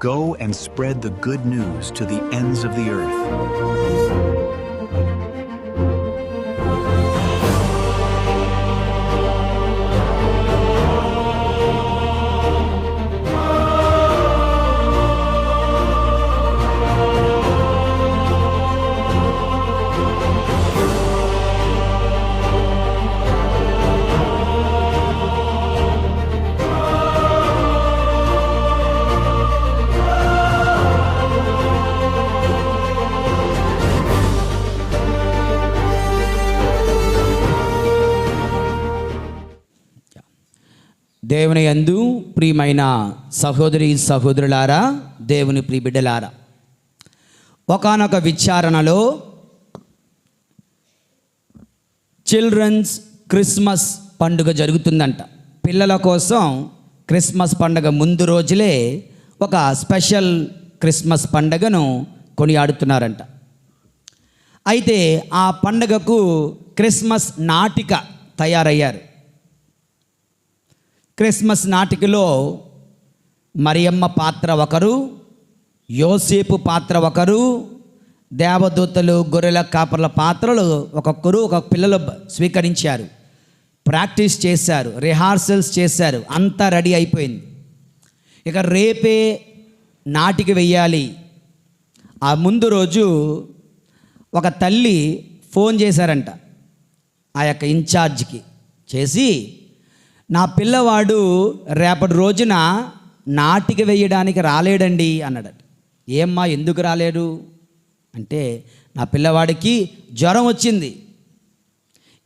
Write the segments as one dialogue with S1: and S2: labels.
S1: Go and spread the good news to the ends of the earth.
S2: దేవుని యందు ప్రియమైన సహోదరి సహోదరులారా, దేవుని ప్రియ బిడ్డలారా, ఒకానొక విచారణలో చిల్డ్రన్స్ క్రిస్మస్ పండుగ జరుగుతుందంట. పిల్లల కోసం క్రిస్మస్ పండుగ ముందు రోజులే ఒక స్పెషల్ క్రిస్మస్ పండుగను కొనియాడుతున్నారంట. అయితే ఆ పండుగకు క్రిస్మస్ నాటిక తయారయ్యారు. క్రిస్మస్ నాటికలో మరియమ్మ పాత్ర ఒకరు, యోసేపు పాత్ర ఒకరు, దేవదూతలు గొర్రెల కాపర్ల పాత్రలు ఒక్కొక్కరు ఒక్కొక్క పిల్లలు స్వీకరించారు, ప్రాక్టీస్ చేశారు, రిహార్సల్స్ చేశారు, అంతా రెడీ అయిపోయింది. ఇక రేపే నాటిక వెయ్యాలి. ఆ ముందు రోజు ఒక తల్లి ఫోన్ చేశారంట ఆ యొక్క ఇన్ఛార్జ్కి చేసి, నా పిల్లవాడు రేపటి రోజున నాటిక వేయడానికి రాలేడండి అన్నాడట. ఏమ్మా ఎందుకు రాలేడు అంటే, నా పిల్లవాడికి జ్వరం వచ్చింది.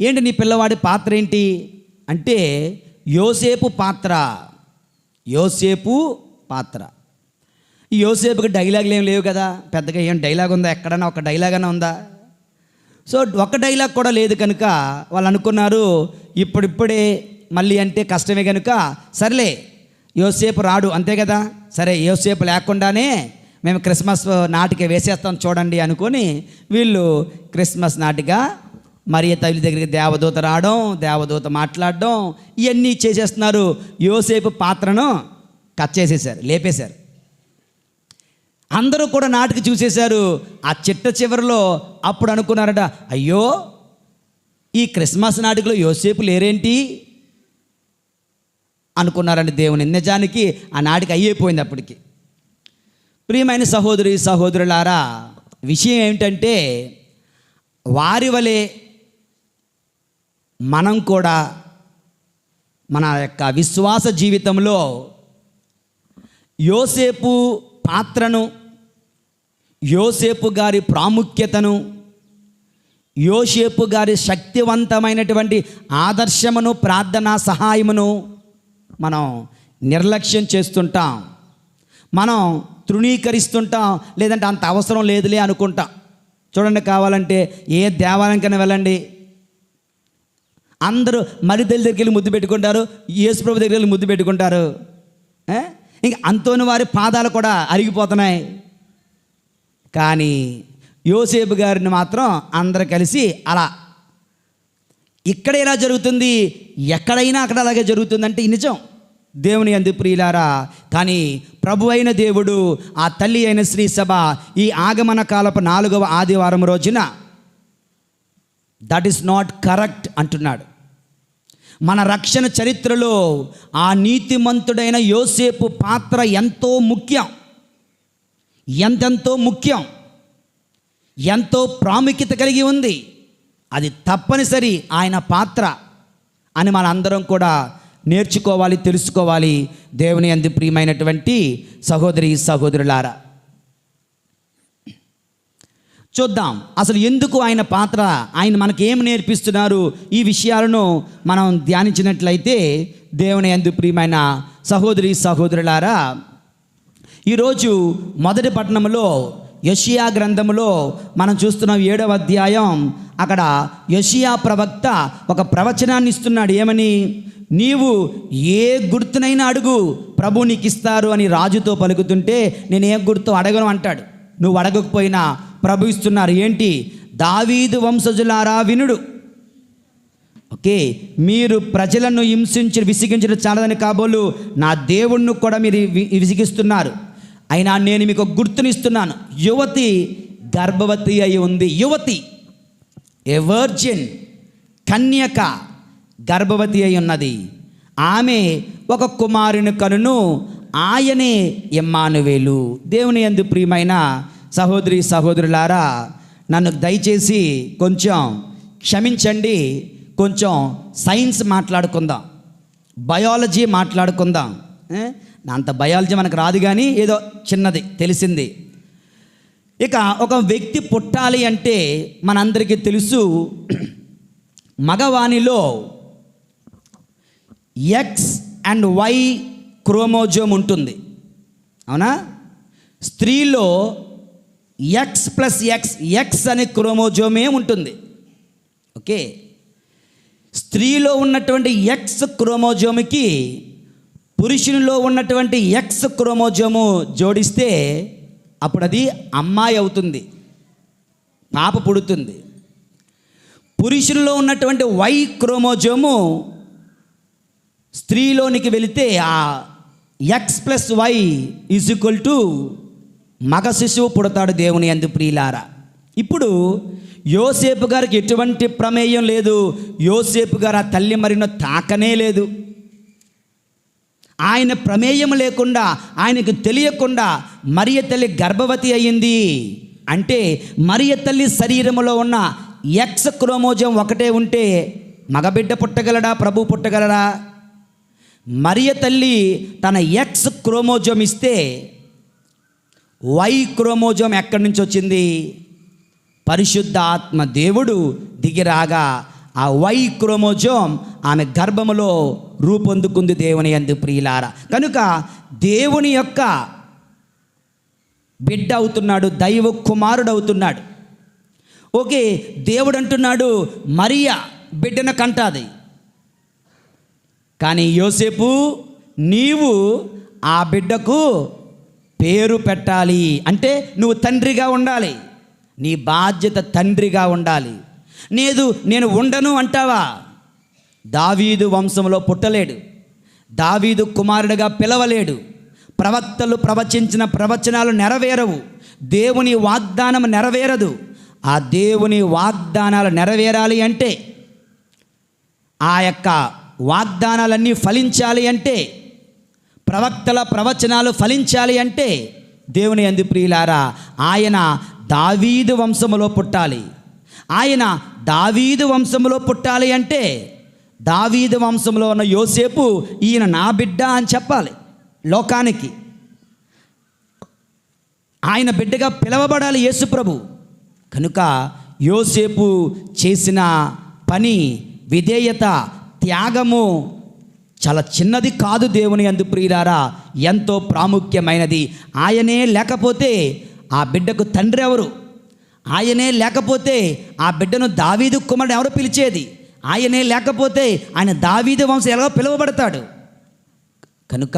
S2: ఏంటి నీ పిల్లవాడి పాత్ర ఏంటి అంటే, యోసేపు పాత్ర. యోసేపు పాత్ర. ఈ యోసేపుకి డైలాగులు ఏం లేవు కదా, పెద్దగా ఏం డైలాగ్ ఉందా, ఎక్కడన్నా ఒక డైలాగ్ అన్నా ఉందా? సో ఒక డైలాగ్ కూడా లేదు కనుక వాళ్ళు అనుకున్నారు ఇప్పుడిప్పుడే మళ్ళీ అంటే కష్టమే కనుక సర్లే యోసేపు రాడు అంతే కదా, సరే యోసేపు లేకుండానే మేము క్రిస్మస్ నాటిక వేసేస్తాం చూడండి అనుకొని వీళ్ళు క్రిస్మస్ నాటిక మరియ తల్లి దగ్గరికి దేవదూత రావడం, దేవదూత మాట్లాడడం, ఇవన్నీ చేసేస్తున్నారు. యోసేపు పాత్రను కట్ చేసేసారు, లేపేశారు. అందరూ కూడా నాటిక చూసేశారు. ఆ చిట్ట చివరిలో అప్పుడు అనుకున్నారట, అయ్యో ఈ క్రిస్మస్ నాటికలో యోసేపు లేరేంటి అనుకున్నారండి దేవుని. నిజానికి ఆ నాటిక అయిపోయింది అప్పటికి. ప్రియమైన సహోదరి సహోదరులారా, విషయం ఏమిటంటే, వారి వలె మనం కూడా మన యొక్క విశ్వాస జీవితంలో యోసేపు పాత్రను, యోసేపు గారి ప్రాముఖ్యతను, యోసేపు గారి శక్తివంతమైనటువంటి ఆదర్శమును, ప్రార్థనా సహాయమును మనం నిర్లక్ష్యం చేస్తుంటాం, మనం తృణీకరిస్తుంటాం, లేదంటే అంత అవసరం లేదులే అనుకుంటాం. చూడండి, కావాలంటే ఏ దేవాలయానికైనా వెళ్ళండి, అందరూ మరి తల్లి దగ్గరికి వెళ్ళి ముద్దు పెట్టుకుంటారు, యేసుప్రభు దగ్గరికి వెళ్ళి ముద్దు పెట్టుకుంటారు. ఇంక అంతోని వారి పాదాలు కూడా అరిగిపోతున్నాయి. కానీ యోసేపు గారిని మాత్రం అందరూ కలిసి అలా. ఇక్కడ ఎలా జరుగుతుంది, ఎక్కడైనా అక్కడ అలాగే జరుగుతుందంటే ఈ నిజం. దేవుని యందు ప్రియులారా, కానీ ప్రభు అయిన దేవుడు, ఆ తల్లి అయిన శ్రీ సభ ఈ ఆగమన కాలపు 4వ ఆదివారం రోజున దట్ ఈస్ నాట్ కరెక్ట్ అంటున్నాడు. మన రక్షణ చరిత్రలో ఆ నీతిమంతుడైన యోసేపు పాత్ర ఎంతో ముఖ్యం, ఎంతెంతో ముఖ్యం, ఎంతో ప్రాముఖ్యత కలిగి ఉంది. అది తప్పనిసరి ఆయన పాత్ర అని మనందరం కూడా నేర్చుకోవాలి, తెలుసుకోవాలి. దేవుని యందు ప్రియమైనటువంటి సహోదరి సహోదరులారా, చూద్దాం అసలు ఎందుకు ఆయన పాత్ర, ఆయన మనకి ఏం నేర్పిస్తున్నారు, ఈ విషయాలను మనం ధ్యానించినట్లయితే దేవుని యందు ప్రియమైన సహోదరి సహోదరులారా, ఈరోజు మొదటి పట్టణంలో యెషయా గ్రంథములో మనం చూస్తున్నాం 7వ అధ్యాయం. అక్కడ యెషయా ప్రవక్త ఒక ప్రవచనాన్ని ఇస్తున్నాడు. ఏమని? నీవు ఏ గుర్తునైనా అడుగు, ప్రభు నీకు ఇస్తారు అని రాజుతో పలుకుతుంటే, నేను ఏ గుర్తు అడగను అంటాడు. నువ్వు అడగకపోయినా ప్రభు ఇస్తున్నారు. ఏంటి? దావీదు వంశజులారా వినుడు. ఓకే, మీరు ప్రజలను విసిగించడం చాలదని కాబోలు నా దేవుణ్ణి కూడా మీరు విసిగిస్తున్నారు. అయినా నేను మీకు గుర్తునిస్తున్నాను, యువతి గర్భవతి అయి ఉంది. యువతి, ఏ వర్జిన్, కన్యక గర్భవతి అయి ఉన్నది. ఆమె ఒక కుమారుని కనును, ఆయనే ఇమ్మానువేలు. దేవుని యందు ప్రియమైన సహోదరి సహోదరులారా, నన్ను దయచేసి కొంచెం క్షమించండి. కొంచెం సైన్స్ మాట్లాడుకుందాం, బయాలజీ మాట్లాడుకుందాం. అంత బయాలజీ మనకు రాదు, కానీ ఏదో చిన్నది తెలిసింది. ఇక ఒక వ్యక్తి పుట్టాలి అంటే మనందరికీ తెలుసు, మగవానిలో ఎక్స్ అండ్ వై క్రోమోజోమ్ ఉంటుంది, అవునా? స్త్రీలో ఎక్స్ ప్లస్ ఎక్స్, ఎక్స్ అనే క్రోమోజోమే ఉంటుంది. ఓకే, స్త్రీలో ఉన్నటువంటి ఎక్స్ క్రోమోజోమ్కి పురుషునిలో ఉన్నటువంటి ఎక్స్ క్రోమోజోము జోడిస్తే అప్పుడు అది అమ్మాయి అవుతుంది, పాప పుడుతుంది. పురుషునిలో ఉన్నటువంటి వై క్రోమోజోము స్త్రీలోనికి వెళితే ఆ X plus Y is equal to మగ శిశువు పుడతాడు. దేవుని యందు ప్రియులారా, ఇప్పుడు యోసేపు గారికి ఎటువంటి ప్రమేయం లేదు. యోసేపు గారు ఆ తల్లి మరిన తాకనే లేదు. ఆయన ప్రమేయం లేకుండా, ఆయనకు తెలియకుండా మరియ తల్లి గర్భవతి అయ్యింది అంటే, మరియ తల్లి శరీరంలో ఉన్న ఎక్స్ క్రోమోజోమ్ ఒకటే ఉంటే మగబిడ్డ పుట్టగలడా? ప్రభు పుట్టగలడా? మరియ తల్లి తన ఎక్స్ క్రోమోజోమ్ ఇస్తే వై క్రోమోజోమ్ ఎక్కడి నుంచి వచ్చింది? పరిశుద్ధ ఆత్మ దేవుడు దిగిరాగా ఆ వై క్రోమోజోమ్ ఆమె గర్భములో రూపొందుకుంది. దేవుని యందు ప్రియులారా, కనుక దేవుని యొక్క బిడ్డ అవుతున్నాడు, దైవ కుమారుడు అవుతున్నాడు. ఓకే, దేవుడు అంటున్నాడు మరియా బిడ్డను కంటాది. కానీ యోసేపు, నీవు ఆ బిడ్డకు పేరు పెట్టాలి అంటే నువ్వు తండ్రిగా ఉండాలి. నీ బాధ్యత తండ్రిగా ఉండాలి. నేను ఉండను అంటావా? దావీదు వంశంలో పుట్టలేడు, దావీదు కుమారుడిగా పిలవలేడు, ప్రవక్తలు ప్రవచించిన ప్రవచనాలు నెరవేరవు, దేవుని వాగ్దానం నెరవేరదు. ఆ దేవుని వాగ్దానాలు నెరవేరాలి అంటే, ఆ యొక్క వాగ్దానాలన్నీ ఫలించాలి అంటే, ప్రవక్తల ప్రవచనాలు ఫలించాలి అంటే, దేవుని యందు ప్రియులారా, ఆయన దావీదు వంశములో పుట్టాలి. ఆయన దావీదు వంశములో పుట్టాలి అంటే, దావీదు వంశంలో ఉన్న యోసేపు ఈయన నా బిడ్డ అని చెప్పాలి లోకానికి. ఆయన బిడ్డగా పిలవబడాలి యేసు ప్రభు. కనుక యోసేపు చేసిన పని, విధేయత, త్యాగము చాలా చిన్నది కాదు. దేవుని యందు ప్రియులారా, ఎంతో ప్రాముఖ్యమైనది. ఆయనే లేకపోతే ఆ బిడ్డకు తండ్రి ఎవరు? ఆయనే లేకపోతే ఆ బిడ్డను దావీదు కుమారుడు ఎవరు పిలిచేది? ఆయనే లేకపోతే ఆయన దావీదు వంశం ఎలాగో పిలువబడతాడు. కనుక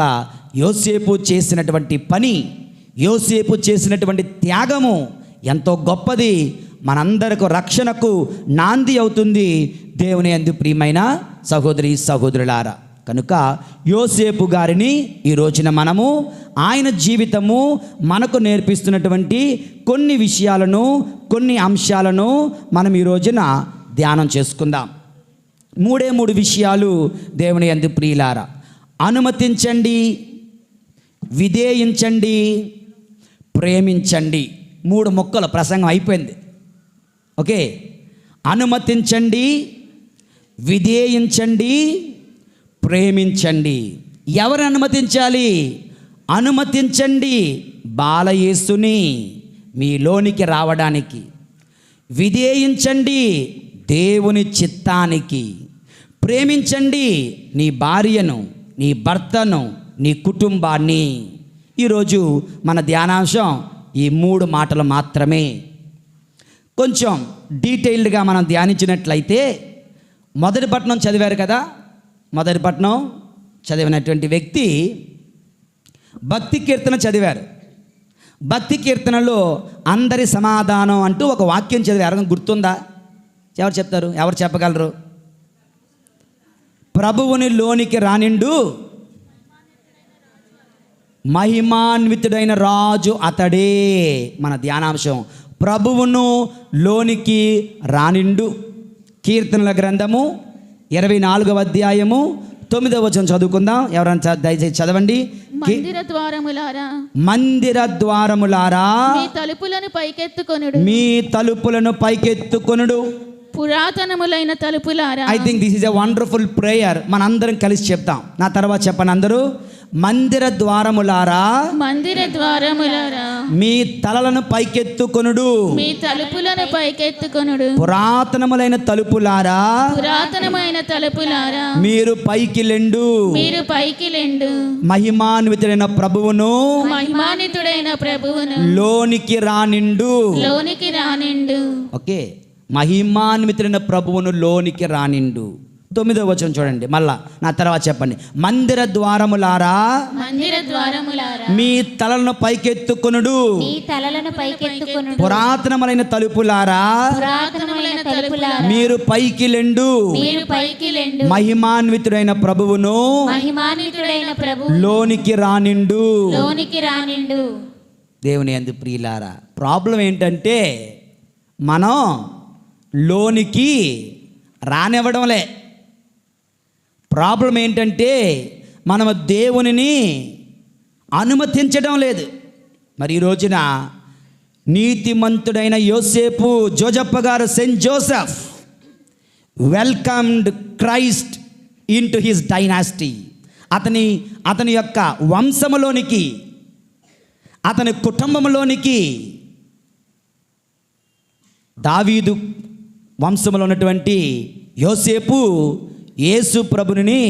S2: యోసేపు చేసినటువంటి పని, యోసేపు చేసినటువంటి త్యాగము ఎంతో గొప్పది. మనందరకు రక్షణకు నాంది అవుతుంది. దేవుని యందు ప్రియమైన సహోదరి సహోదరులారా, కనుక యోసేపు గారిని ఈ రోజున మనము ఆయన జీవితము మనకు నేర్పిస్తున్నటువంటి కొన్ని విషయాలను, కొన్ని అంశాలను మనం ఈ రోజున ధ్యానం చేసుకుందాం. మూడు విషయాలు దేవుని యందు ప్రియులారా. అనుమతించండి, విధేయించండి, ప్రేమించండి. 3 ముక్కలు ప్రసంగం అయిపోయింది. ఓకే, అనుమతించండి, విధేయించండి, ప్రేమించండి. ఎవరు అనుమతించాలి? అనుమతించండి బాలయేసుని మీలోనికి రావడానికి, విధేయించండి దేవుని చిత్తానికి, ప్రేమించండి నీ భార్యను, నీ భర్తను, నీ కుటుంబాన్ని. ఈరోజు మన ధ్యానాంశం ఈ 3 మాటలు మాత్రమే. కొంచెం డీటెయిల్డ్గా మనం ధ్యానించినట్లయితే, మొదటి పట్నం చదివారు కదా, మొదటి పట్నం చదివినటువంటి వ్యక్తి భక్తి కీర్తన చదివారు. భక్తి కీర్తనలో అందరి సమాధానం అంటూ ఒక వాక్యం చదివారు. గుర్తుందా? ఎవరు చెప్తారు? ఎవరు చెప్పగలరు? ప్రభువుని లోనికి రానిండు మహిమాన్వితుడైన రాజు అతడే. మన ధ్యానాంశం ప్రభువును లోనికి రానిండు. కీర్తనల గ్రంథము 24వ అధ్యాయము 9వ వచనం చదువుకుందాం. ఎవరైనా దయచేసి చదవండి.
S3: మందిర ద్వారములారా,
S2: మందిర ద్వారములారా,
S3: మీ తలుపులను పైకెత్తుకొనుడు,
S2: మీ తలుపులను పైకెత్తుకొనుడు.
S3: పురాతనములైన తలుపులారా.
S2: I think this is a wonderful prayer. మనందరం కలిసి చెప్తాం. నా తర్వాత చెప్పండి అందరూ. మందిర ద్వారములారా,
S3: మందిర ద్వారములారా,
S2: మీ తలలను పైకెత్తుకొనుడు.
S3: మీ తలుపులను పైకెత్తుకొనుడు.
S2: పురాతనములైన తలుపులారా,
S3: పురాతనమైన తలుపులారా,
S2: మీరు పైకి లెండు.
S3: మీరు పైకి లెండు.
S2: మహిమాన్వితుడైన ప్రభువును,
S3: మహిమాన్వితుడైన ప్రభువును
S2: లోనికి రానిండు.
S3: లోనికి రానిండు.
S2: ఓకే, మహిమాన్వితుడైన ప్రభువును లోనికి రానిండు. 9వ వచనం చూడండి. మళ్ళా నా తర్వాత చెప్పండి. మందిర ద్వారములారా,
S3: మందిర ద్వారములారా,
S2: మీ తలలను పైకెత్తుకొనుడు.
S4: మీ తలలను పైకెత్తుకొనుడు.
S2: పురాతనములైన తలుపులారా,
S3: పురాతనములైన తలుపులారా,
S2: మీరు పైకి లెండు.
S3: మీరు పైకి లెండు.
S2: మహిమాన్వితుడైన ప్రభువును,
S3: మహిమాన్వితుడైన ప్రభువు
S2: లోనికి రానిండు.
S3: లోనికి రానిండు.
S2: దేవుని యందు ప్రియులారా, ప్రాబ్లం ఏంటంటే మనం లోనికి రానివ్వడంలే. ప్రాబ్లం ఏంటంటే మనం దేవునిని అనుమతించడం లేదు. మరి ఈ రోజున నీతిమంతుడైన యోసేపు, జోజప్ప గారు, Saint Joseph welcomed Christ in to his dynasty. అతని యొక్క వంశములోనికి, అతని కుటుంబంలోనికి, దావీదు వంశంలో ఉన్నటువంటి యోసేపు యేసు ప్రభుని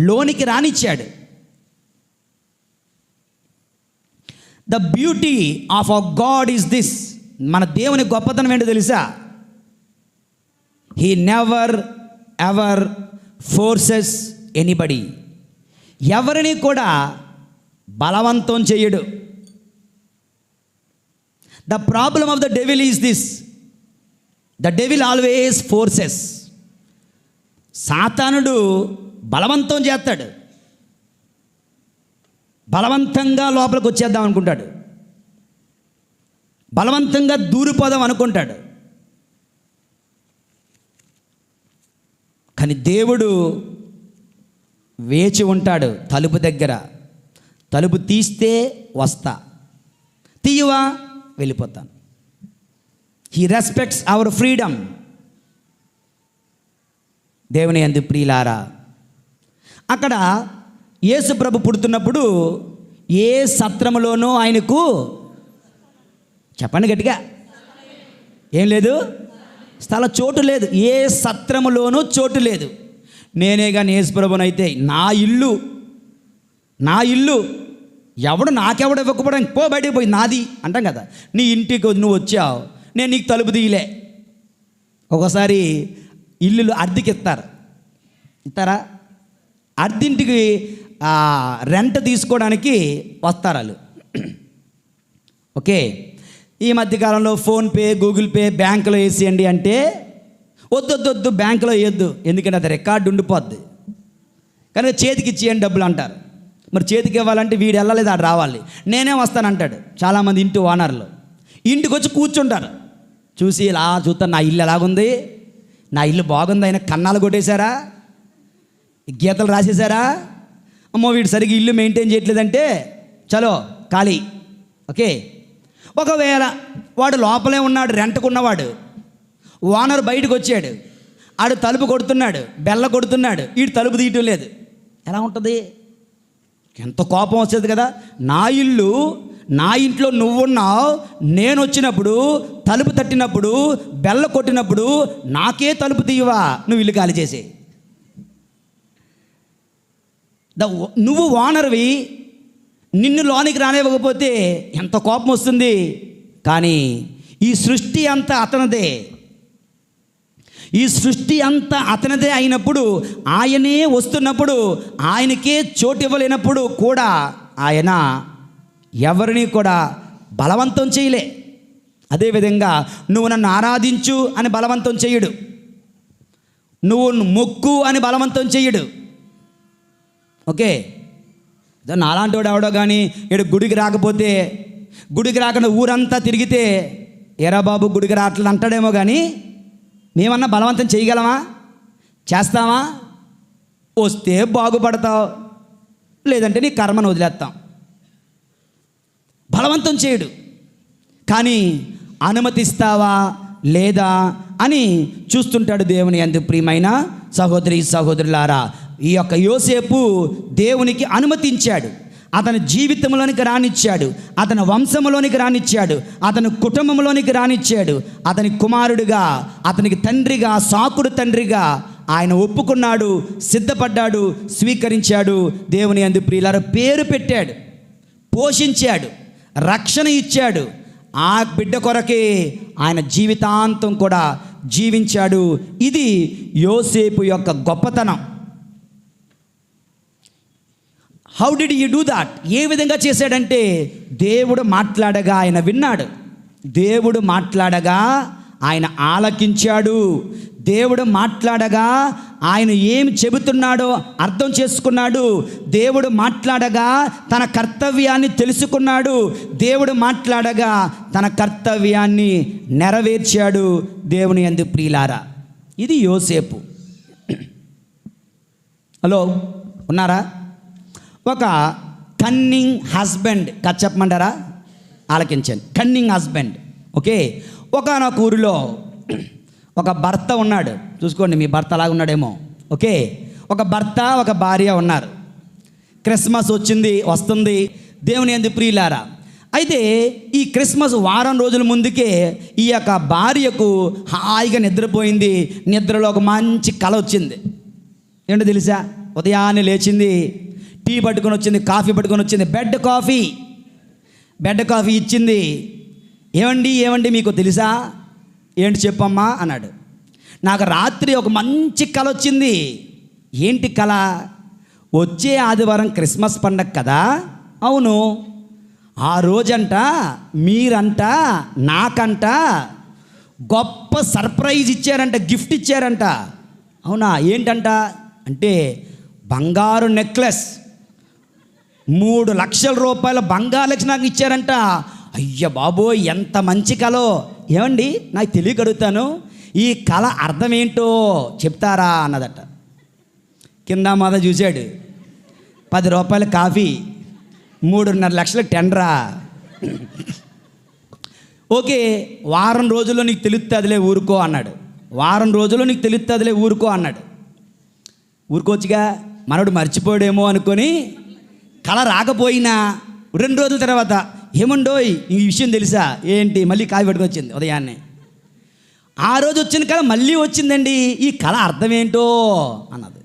S2: లోనికి రానిచ్చాడు. The beauty of our God is this. మన దేవుని గొప్పతనం ఏంటో తెలుసా? He never ever forces anybody. ఎవరిని కూడా బలవంతం చేయడు. The problem of the devil is this. The devil always forces. సాతానుడు బలవంతం చేస్తాడు. బలవంతంగా లోపలికి వచ్చేద్దాం అనుకుంటాడు. బలవంతంగా దూరిపోదాం అనుకుంటాడు. కానీ దేవుడు వేచి ఉంటాడు తలుపు దగ్గర. తలుపు తీస్తే వస్తా, తీయవా వెళ్ళిపోతాను. He respects our freedom. దేవుని యందు ప్రియులారా, అక్కడ యేసు ప్రభు పుడుతున్నప్పుడు ఏ సత్రములోనూ ఆయనకు, చెప్పండి గట్టిగా, ఏం లేదు, చోటు లేదు. ఏ సత్రములోనూ చోటు లేదు. నేనే కానీ యేసు ప్రభునైతే నా ఇల్లు ఎవడు నాకెవడు ఇవ్వకపోవడానికి, పో బయటికి పోయి నాది అంటాం కదా. నీ ఇంటికి నువ్వు వచ్చావు, నేను నీకు తలుపు తీయలే. ఒకసారి ఇల్లులు అద్దెకి ఇస్తారా? అద్దెంటికి రెంట్ తీసుకోవడానికి వస్తారు వాళ్ళు. ఓకే, ఈ మధ్యకాలంలో ఫోన్పే, గూగుల్ పే, బ్యాంకులో వేసేయండి అంటే వద్దు బ్యాంకులో వేయొద్దు, ఎందుకంటే అది రికార్డు ఉండిపోద్ది. కానీ చేతికి ఇచ్చేయండి డబ్బులు అంటారు. మరి చేతికి ఇవ్వాలంటే వీడు వెళ్ళలేదు, ఆడు రావాలి, నేనే వస్తానంటాడు. చాలామంది ఇంటి ఓనర్లు ఇంటికి వచ్చి కూర్చుంటారు. చూసి ఇలా చూస్తాను, నా ఇల్లు ఎలాగుంది, నా ఇల్లు బాగుంది, ఆయన కన్నాలు కొట్టేశారా, గీతలు రాసేశారా, అమ్మో వీడు సరిగ్గా ఇల్లు మెయింటైన్ చేయట్లేదంటే చలో ఖాళీ. ఓకే, ఒకవేళ వాడు లోపలే ఉన్నాడు, రెంట్కున్నవాడు, ఓనర్ బయటకు వచ్చాడు, ఆడు తలుపు కొడుతున్నాడు, బెల్ల కొడుతున్నాడు, వీడు తలుపు తీయటం లేదు, ఎలా ఉంటుంది? ఎంత కోపం వస్తుంది కదా. నా ఇల్లు, నా ఇంట్లో నువ్వున్నావు, నేను వచ్చినప్పుడు తలుపు తట్టినప్పుడు, బెల్ల కొట్టినప్పుడు నాకే తలుపు తీయవా, నువ్వు ఇల్లు ఖాళీ చేసే. నువ్వు ఓనర్వి, నిన్ను లోనికి రానివ్వకపోతే ఎంత కోపం వస్తుంది. కానీ ఈ సృష్టి అంతా అతనిదే. ఈ సృష్టి అంతా అతనిదే అయినప్పుడు, ఆయనే వస్తున్నప్పుడు, ఆయనకే చోటు ఇవ్వలేనప్పుడు కూడా ఆయన ఎవరిని కూడా బలవంతం చేయలే. అదేవిధంగా నువ్వు నన్ను ఆరాధించు అని బలవంతం చేయడు, నువ్వు మొక్కు అని బలవంతం చేయడు. ఓకే, నాలాంటి వాడు ఎవడో కానీ ఇక్కడ గుడికి రాకపోతే, గుడికి రాకుండా ఊరంతా తిరిగితే ఏరా బాబు గుడికి రావట్లేదు అంటాడేమో, కానీ మేమన్నా బలవంతం చేయగలమా? చేస్తామా? వస్తే బాగుపడతావు, లేదంటే నీ కర్మను వదిలేస్తాం. బలవంతం చేయడు, కానీ అనుమతిస్తావా లేదా అని చూస్తుంటాడు దేవుని యందు. ప్రియమైన సహోదరి సహోదరులారా, ఈ యొక్క యోసేపు దేవునికి అనుమతించాడు. అతని జీవితంలోనికి రానిచ్చాడు, అతని వంశంలోనికి రానిచ్చాడు, అతని కుటుంబంలోనికి రానిచ్చాడు. అతని కుమారుడిగా, అతనికి తండ్రిగా, సాకుడు తండ్రిగా ఆయన ఒప్పుకున్నాడు, సిద్ధపడ్డాడు, స్వీకరించాడు. దేవుని యందు ప్రియులారా పేరు పెట్టాడు, పోషించాడు, రక్షణ ఇచ్చాడు. ఆ బిడ్డ కొరకే ఆయన జీవితాంతం కూడా జీవించాడు. ఇది యోసేపు యొక్క గొప్పతనం. How did you do that? ఏ విధంగా చేశాడంటే, దేవుడు మాట్లాడగా ఆయన విన్నాడు, దేవుడు మాట్లాడగా ఆయన ఆలకించాడు, దేవుడు మాట్లాడగా ఆయన ఏం చెబుతున్నాడో అర్థం చేసుకున్నాడు, దేవుడు మాట్లాడగా తన కర్తవ్యాన్ని తెలుసుకున్నాడు, దేవుడు మాట్లాడగా తన కర్తవ్యాన్ని నెరవేర్చాడు. దేవుని యందు ప్రియులారా, ఇది యోసేపు. హలో, ఉన్నారా? ఒక కన్నింగ్ హస్బెండ్ కథ చెప్పమంటారా? ఆలకించండి. Cunning husband. ఓకే, ఒకనొక ఊరిలో ఒక భర్త ఉన్నాడు. చూసుకోండి, మీ భర్త అలాగా ఉన్నాడేమో. ఓకే, ఒక భర్త ఒక భార్య ఉన్నారు. క్రిస్మస్ వస్తుంది. దేవుని యందు ప్రియులారా, అయితే ఈ క్రిస్మస్ వారం రోజుల ముందుకే ఈ యొక్క భార్యకు హాయిగా నిద్రపోయింది. నిద్రలో ఒక మంచి కల వచ్చింది. ఏంటో తెలుసా? ఉదయాన్నే లేచింది, టీ పట్టుకొని వచ్చింది, కాఫీ పట్టుకొని వచ్చింది, బెడ్ కాఫీ ఇచ్చింది. ఏమండి మీకు తెలుసా? ఏంటి చెప్పమ్మా అన్నాడు. నాకు రాత్రి ఒక మంచి కల వచ్చింది. ఏంటి కల? వచ్చే ఆదివారం క్రిస్మస్ పండగ కదా. అవును, ఆ రోజంట మీరంట నాకంట గొప్ప సర్ప్రైజ్ ఇచ్చారంట, గిఫ్ట్ ఇచ్చారంట. అవునా? ఏంటంట అంటే బంగారు నెక్లెస్, 3 లక్షల రూపాయల బంగారు నెక్లెస్ నాకు ఇచ్చారంట. అయ్య బాబోయ్, ఎంత మంచి కలో. ఏమండి, నాకు తెలియగలుగుతాను, ఈ కళ అర్థం ఏంటో చెప్తారా అన్నదట. కింద మాద చూశాడు, 10 రూపాయల కాఫీ, 3.5 లక్షల టెండరా. ఓకే, వారం రోజుల్లో నీకు తెలుస్తుందిలే ఊరుకో అన్నాడు. వారం రోజుల్లో నీకు తెలుస్తుందిలే ఊరుకో అన్నాడు. ఊరుకోవచ్చుగా, మనోడు మర్చిపోయాడేమో అనుకొని కళ రాకపోయినా 2 రోజుల తర్వాత, ఏమండోయ్ ఈ విషయం తెలుసా? ఏంటి? మళ్ళీ కాఫీ పట్టుకొచ్చింది ఉదయాన్నే. ఆ రోజు వచ్చిన కళ మళ్ళీ వచ్చిందండి, ఈ కళ అర్థం ఏంటో అన్నది.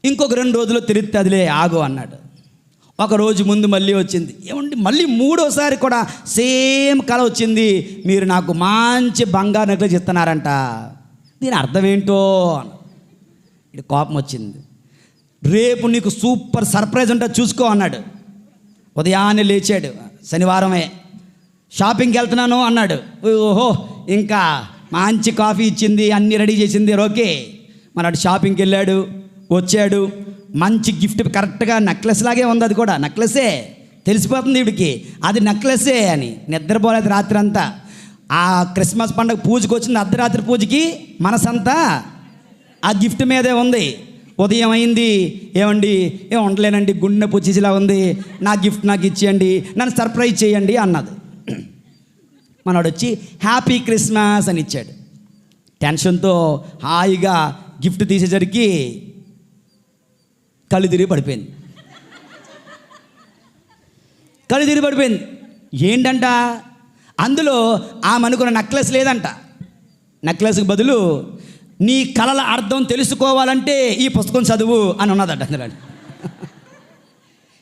S2: ఇంకొక 2 రోజుల్లో తెలుస్తుందిలే ఆగో అన్నాడు. ఒక రోజు ముందు మళ్ళీ వచ్చింది. ఏమండి, మళ్ళీ 3వసారి కూడా సేమ్ కళ వచ్చింది, మీరు నాకు మంచి బంగారు నెక్లెస్ ఇస్తున్నారంట, దీని అర్థం ఏంటో అన్న. ఇది కోపం వచ్చింది. రేపు నీకు సూపర్ సర్ప్రైజ్ ఉంటుంది చూసుకో అన్నాడు. ఉదయాన్నే లేచాడు, శనివారమే, షాపింగ్కి వెళ్తున్నాను అన్నాడు. ఓహో, ఇంకా మంచి కాఫీ ఇచ్చింది, అన్నీ రెడీ చేసింది, ఓకే. మనడు షాపింగ్కి వెళ్ళాడు, వచ్చాడు, మంచి గిఫ్ట్, కరెక్ట్గా నెక్లెస్ లాగే ఉంది. అది కూడా నెక్లెసే, తెలిసిపోతుంది వీడికి అది నెక్లెసే అని. నిద్రపోలేదు రాత్రి అంతా. ఆ క్రిస్మస్ పండుగ పూజకి వచ్చింది, అర్ధరాత్రి పూజకి మనసంతా ఆ గిఫ్ట్ మీదే ఉంది. ఉదయం అయింది, ఏమండి ఏం ఉండలేనండి, గుండె పుచ్చిలా ఉంది, నా గిఫ్ట్ నాకు ఇచ్చేయండి, నన్ను సర్ప్రైజ్ చేయండి అన్నది. మనోడు వచ్చి హ్యాపీ క్రిస్మస్ అని ఇచ్చాడు. టెన్షన్తో హాయిగా గిఫ్ట్ తీసేసరికి కళ్ళు తిరిగి పడిపోయింది. ఏంటంట? అందులో ఆమె నెక్లెస్ లేదంట. నెక్లెస్కి బదులు నీ కళల అర్థం తెలుసుకోవాలంటే ఈ పుస్తకం చదువు అని ఉన్నదట. అందులో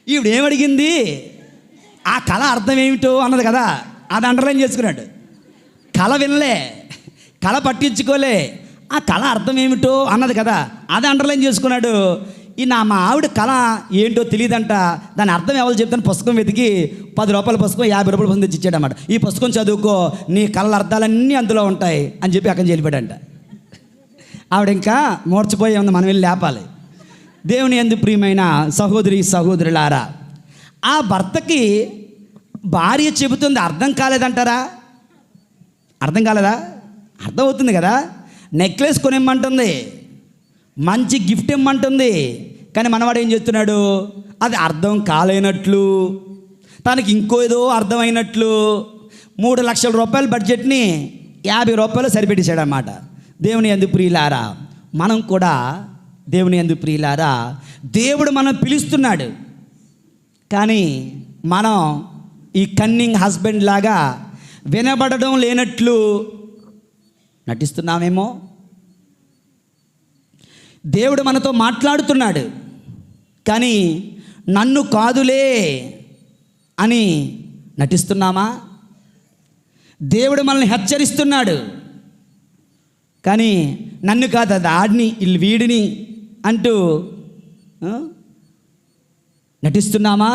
S2: ఈవిడ ఏమడిగింది? ఆ కళ అర్థం ఏమిటో అన్నది కదా, అది అండర్లైన్ చేసుకున్నాడు. కళ వినలే, కళ పట్టించుకోలే, ఆ కళ అర్థం ఏమిటో అన్నది కదా, అది అండర్లైన్ చేసుకున్నాడు. మా ఆవిడ కళ ఏంటో తెలియదంట, దాని అర్థం ఎవరు చెప్తాను పుస్తకం వెతికి 10 రూపాయల పుస్తకం 50 రూపాయల పుస్తకం తెచ్చి ఇచ్చాడన్నమాట. ఈ పుస్తకం చదువుకో, నీ కళల అర్థాలన్నీ అందులో ఉంటాయి అని చెప్పి అక్కడి నుంచి వెళ్ళిపోయాడంట. ఆవిడ ఇంకా మూర్చిపోయి ఉంది, మనం వెళ్ళి లేపాలి. దేవుని యందు ప్రియమైన సహోదరి సహోదరులారా, ఆ భర్తకి భార్య చెబుతుంది అర్థం కాలేదంటారా? అర్థం కాలేదా? అర్థం అవుతుంది కదా. నెక్లెస్ కొనిమ్మంటుంది, మంచి గిఫ్ట్ ఇమ్మంటుంది, కానీ మనవాడు ఏం చేస్తున్నాడు? అది అర్థం కాలేనట్లు, తనకి ఇంకో ఏదో అర్థమైనట్లు 3 లక్షల రూపాయల బడ్జెట్ని 50 రూపాయలు సరిపెట్టేశాడు అన్నమాట. దేవుని యందు ప్రియులారా, మనం కూడా దేవుని యందు ప్రియులారా, దేవుడు మనం పిలుస్తున్నాడు, కానీ మనం ఈ కన్నింగ్ హస్బెండ్ లాగా వినబడడం లేనట్లు నటిస్తున్నామేమో. దేవుడు మనతో మాట్లాడుతున్నాడు, కానీ నన్ను కాదులే అని నటిస్తున్నామా? దేవుడు మనల్ని హెచ్చరిస్తున్నాడు, కానీ నన్ను కాదు అది ఆడిని వీడిని అంటూ నటిస్తున్నామా?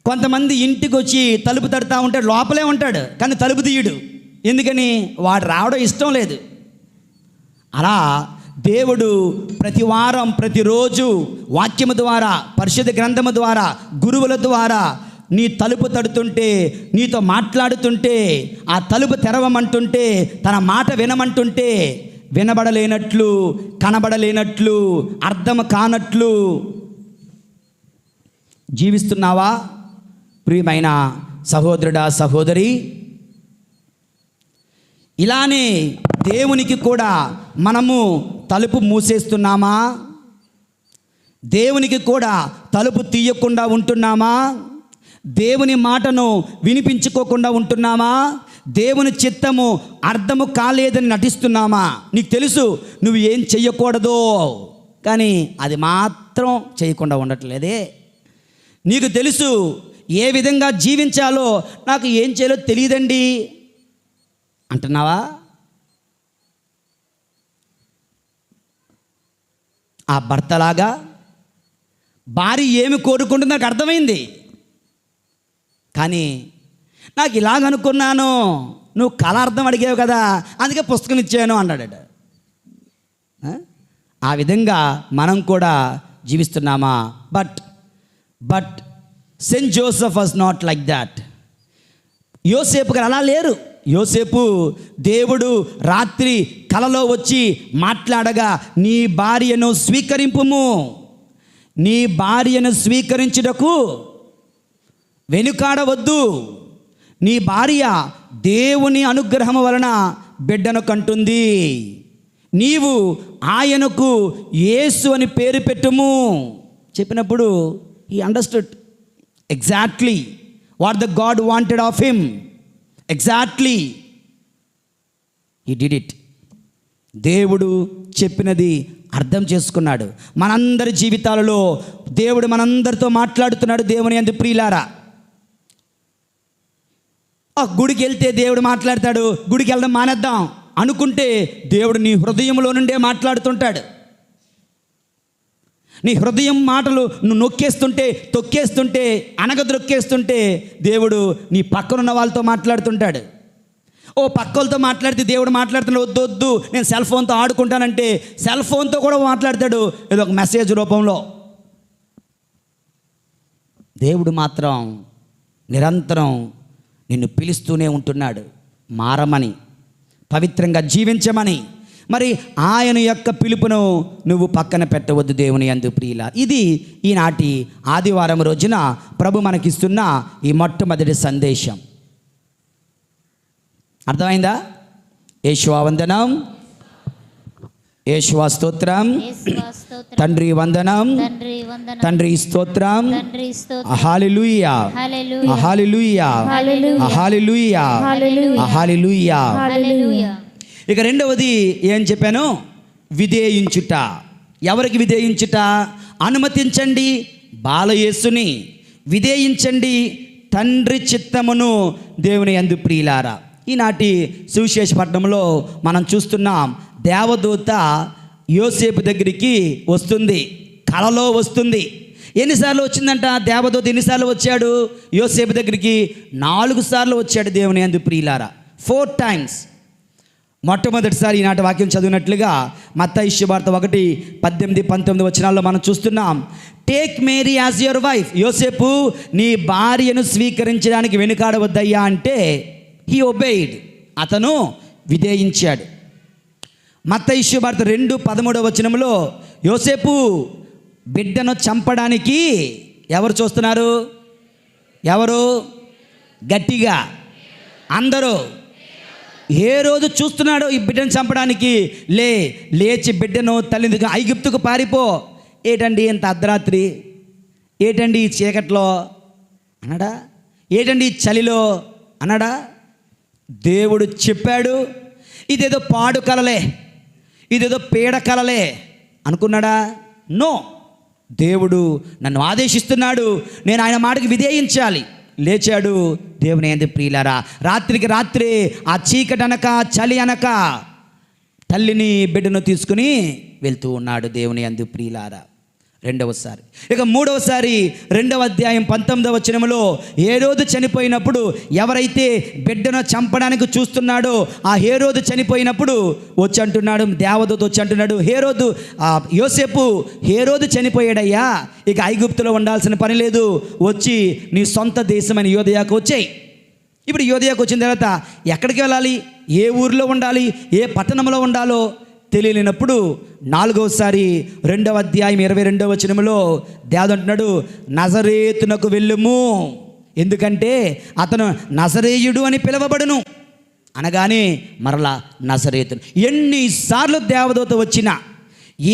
S2: కొంతమంది ఇంటికి వచ్చి తలుపు తడుతూ ఉంటాడు, లోపలే ఉంటాడు కానీ తలుపు తీయడు. ఎందుకని? వాడు రావడం ఇష్టం లేదు. అలా దేవుడు ప్రతి వారం ప్రతిరోజు వాక్యము ద్వారా, పరిశుద్ధ గ్రంథము ద్వారా, గురువుల ద్వారా నీ తలుపు తడుతుంటే, నీతో మాట్లాడుతుంటే, ఆ తలుపు తెరవమంటుంటే, తన మాట వినమంటుంటే వినబడలేనట్లు, కనబడలేనట్లు, అర్థం కానట్లు జీవిస్తున్నావా ప్రియమైన సహోదరుడా సహోదరి? ఇలానే దేవునికి కూడా మనము తలుపు మూసేస్తున్నామా? దేవునికి కూడా తలుపు తీయకుండా ఉంటున్నామా? దేవుని మాటను వినిపించుకోకుండా ఉంటున్నామా? దేవుని చిత్తము అర్థము కాలేదని నటిస్తున్నామా? నీకు తెలుసు నువ్వు ఏం చెయ్యకూడదో, కానీ అది మాత్రం చేయకుండా ఉండట్లేదే. నీకు తెలుసు ఏ విధంగా జీవించాలో నాకు ఏం చేయాలో తెలియదండి అంటున్నావా? ఆ భర్తలాగా భార్య ఏమి కోరుకుంటుందో నాకు అర్థమైంది, కానీ నాకు ఇలాగనుకున్నాను, నువ్వు కళ అర్థం అడిగావు కదా అందుకే పుస్తకం ఇచ్చాను అన్నాడు. ఆ విధంగా మనం కూడా జీవిస్తున్నామా? But Saint Joseph was not like that. యోసేపు గారు అలా లేరు. యోసేపు దేవుడు రాత్రి కలలో వచ్చి మాట్లాడగా, నీ భార్యను స్వీకరింపుము, నీ భార్యను స్వీకరించుటకు వెనుకాడవద్దు, నీ భార్య దేవుని అనుగ్రహం వలన బిడ్డను కంటుంది, నీవు ఆయనకు యేసు అని పేరు పెట్టుము చెప్పినప్పుడు he understood exactly what the God wanted of him. Exactly he did it. దేవుడు చెప్పినది అర్థం చేసుకున్నాడు. మనందరి జీవితాలలో దేవుడు మనందరితో మాట్లాడుతున్నాడు. దేవుని యందు ప్రియులారా, గుడికి వెళ్తే దేవుడు మాట్లాడతాడు, గుడికి వెళ్ళడం మానేద్దాం అనుకుంటే దేవుడు నీ హృదయంలో నుండే మాట్లాడుతుంటాడు. నీ హృదయం మాటలు నువ్వు నొక్కేస్తుంటే, తొక్కేస్తుంటే, అనగదొక్కేస్తుంటే దేవుడు నీ పక్కనున్న వాళ్ళతో మాట్లాడుతుంటాడు. ఓ పక్కలతో మాట్లాడితే దేవుడు మాట్లాడుతున్నాడు, వద్దు వద్దు నేను సెల్ ఫోన్తో ఆడుకుంటానంటే సెల్ ఫోన్తో కూడా మాట్లాడతాడు ఏదో ఒక మెసేజ్ రూపంలో. దేవుడు మాత్రం నిరంతరం నిన్ను పిలుస్తూనే ఉంటున్నాడు, మారమని, పవిత్రంగా జీవించమని. మరి ఆయన యొక్క పిలుపును నువ్వు పక్కన పెట్టవద్దు దేవుని యందు ప్రియులా. ఇది ఈనాటి ఆదివారం రోజున ప్రభు మనకిస్తున్న ఈ మొట్టమొదటి సందేశం. అర్థమైందా? యేషువా వందనం, యేషువా స్తోత్రం, తండ్రి వందనం, తండ్రి స్తోత్రం, హల్లెలూయా, హల్లెలూయా, హల్లెలూయా, హల్లెలూయా. ఇక రెండవది ఏం చెప్పాను? విధేయించుట. ఎవరికి విధేయించుట? అనుమతించండి బాలయేసుని, విధేయించండి తండ్రి చిత్తమును దేవుని యందు ప్రియులారా. ఈనాటి సువిశేష పట్టణంలో మనం చూస్తున్నాం, దేవదూత యోసేపు దగ్గరికి వస్తుంది, కలలో వస్తుంది. ఎన్నిసార్లు వచ్చిందంట దేవదూత? ఎన్నిసార్లు వచ్చాడు యోసేపు దగ్గరికి? 4 సార్లు వచ్చాడు దేవుని యందు ప్రియులారా. 4 times. మొట్టమొదటిసారి ఈనాటి వాక్యం చదివినట్లుగా మత్తయి శుభవార్త 1:18-19 వచనాల్లో మనం చూస్తున్నాం. Take Mary as your wife. యోసేపు నీ భార్యను స్వీకరించడానికి వెనుకాడవద్దయ్యా అంటే హీ ఒబెయిడ్, అతను విధేయించాడు. మత్తయి శుభవార్త 2:13 వచనంలో యోసేపు బిడ్డను చంపడానికి ఎవరు చూస్తున్నారు? ఎవరు? గట్టిగా అందరూ. ఏ రోజు చూస్తున్నాడు ఈ బిడ్డను చంపడానికి? లేచి బిడ్డను తల్లిని ఐగుప్తుకు పారిపో. ఏటండి ఇంత అర్ధరాత్రి, ఏటండి ఈ చీకట్లో అన్నాడా? ఏటండి ఈ చలిలో అన్నాడా? దేవుడు చెప్పాడు. ఇదేదో పాడు కలలే, ఇదేదో పీడ కలలే అనుకున్నాడా? నో, దేవుడు నన్ను ఆదేశిస్తున్నాడు, నేను ఆయన మాటకి విధేయించాలి. లేచాడు. దేవుని యందు ప్రియులారా, రాత్రికి రాత్రే ఆ చీకటి అనక చలి అనక తల్లిని బిడ్డను తీసుకుని వెళ్తూ ఉన్నాడు. దేవుని యందు ప్రియులారా, రెండవసారి. ఇక మూడవసారి 2వ అధ్యాయం 19వ వచనములో హేరోదు చనిపోయినప్పుడు ఎవరైతే బిడ్డను చంపడానికి చూస్తున్నాడో ఆ హేరోదు చనిపోయినప్పుడు వచ్చి అంటున్నాడు, దేవదూత వచ్చి అంటున్నాడు, యోసేపు హేరోదు చనిపోయాడయ్యా, ఇక ఐగుప్తులో ఉండాల్సిన పని లేదు, వచ్చి నీ సొంత దేశమైన యోదయాకు వచ్చాయి. ఇప్పుడు యోదయాకు వచ్చిన తర్వాత ఎక్కడికి వెళ్ళాలి, ఏ ఊరిలో ఉండాలి, ఏ పట్టణంలో ఉండాలో తెలియలేనప్పుడు 4వసారి 2వ అధ్యాయం 22వ వచనములో దేవుడు అంటున్నాడు, నజరేతునకు వెళ్ళుము, ఎందుకంటే అతను నజరేయుడు అని పిలువబడును అనగానే మరలా నజరేతును. ఎన్నిసార్లు దేవదూత వచ్చినా,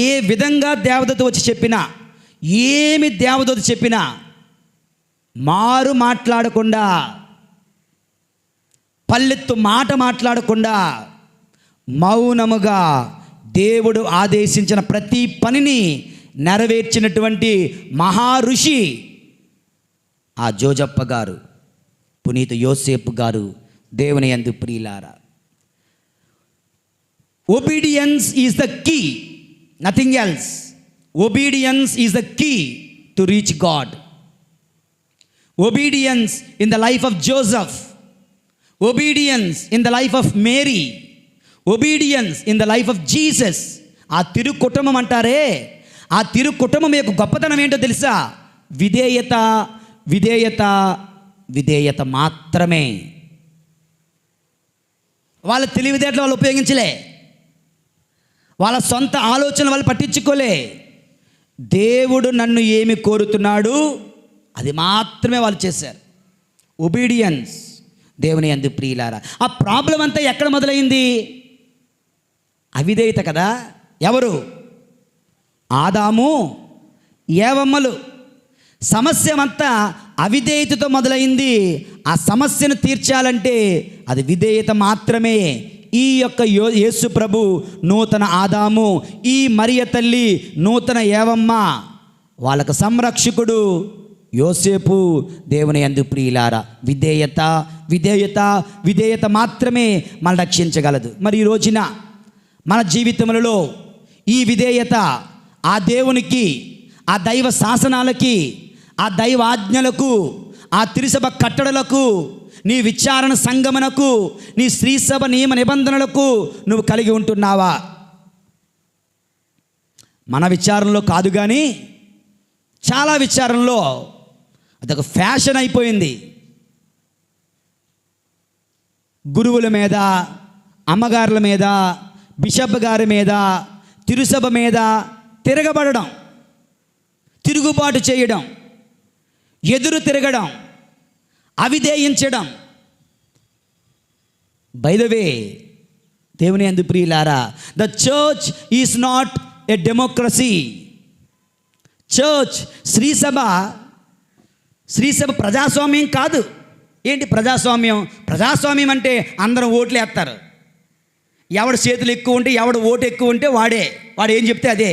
S2: ఏ విధంగా దేవదూత వచ్చి చెప్పినా, ఏమి దేవదూత చెప్పినా మారు మాట్లాడకుండా, పల్లెత్తు మాట మాట్లాడకుండా మౌనముగా దేవుడు ఆదేశించిన ప్రతి పనిని నెరవేర్చినటువంటి మహా ఋషి ఆ జోజప్ప గారు, పునీత యోసేపు గారు. దేవుని యందు ప్రియులారా, obedience is the key, nothing else. Obedience is the key to reach God. Obedience in the life of Joseph, obedience in the life of Mary, obedience in the life of Jesus. ఆ తిరు కుటుంబం అంటారే, ఆ తిరు కుటుంబం యొక్క గొప్పతనం ఏంటో తెలుసా? విధేయత, విధేయత, విధేయత మాత్రమే. వాళ్ళ తెలివితేటలు వాళ్ళు ఉపయోగించలే, వాళ్ళ సొంత ఆలోచన వాళ్ళు పట్టించుకోలే. దేవుడు నన్ను ఏమి కోరుతున్నాడు అది మాత్రమే వాళ్ళు చేశారు. ఒబీడియన్స్. దేవుని యందు ప్రియులారా, ఆ ప్రాబ్లం అంతా ఎక్కడ మొదలైంది? అవిధేయత కదా. ఎవరు? ఆదాము ఏవమ్మలు. సమస్య అంతా అవిధేయతతో మొదలైంది. ఆ సమస్యను తీర్చాలంటే అది విధేయత మాత్రమే. ఈ యొక్క యేసు ప్రభు నూతన ఆదాము, ఈ మరియ తల్లి నూతన ఏవమ్మ, వాళ్ళకు సంరక్షకుడు యోసేపు. దేవుని యందు ప్రియులారా, విధేయత, విధేయత, విధేయత మాత్రమే మనం రక్షించగలదు. మరి ఈ రోజున మన జీవితములలో ఈ విధేయత ఆ దేవునికి, ఆ దైవ శాసనాలకి, ఆ దైవ ఆజ్ఞలకు, ఆ తిరుసభ కట్టడలకు, నీ విచారణ సంగమనకు, నీ శ్రీసభ నియమ నిబంధనలకు నువ్వు కలిగి ఉంటున్నావా? మన విచారణలో కాదు, కానీ చాలా విచారణలో అదొక ఫ్యాషన్ అయిపోయింది. గురువుల మీద, అమ్మగారుల మీద, బిషప్ గారి మీద, తిరుసభ మీద తిరగబడడం, తిరుగుబాటు చేయడం, ఎదురు తిరగడం, అవిధేయించడం. బై ద వే, దేవుని యందు ప్రియులారా, the church is not a democracy. Church, శ్రీసభ ప్రజాస్వామ్యం కాదు. ఏంటి ప్రజాస్వామ్యం? ప్రజాస్వామ్యం అంటే అందరం ఓట్లు వేస్తారు. ఎవడు చేతులు ఎక్కువ ఉంటే, ఎవడు ఓటు ఎక్కువ ఉంటే వాడు ఏం చెప్తే అదే.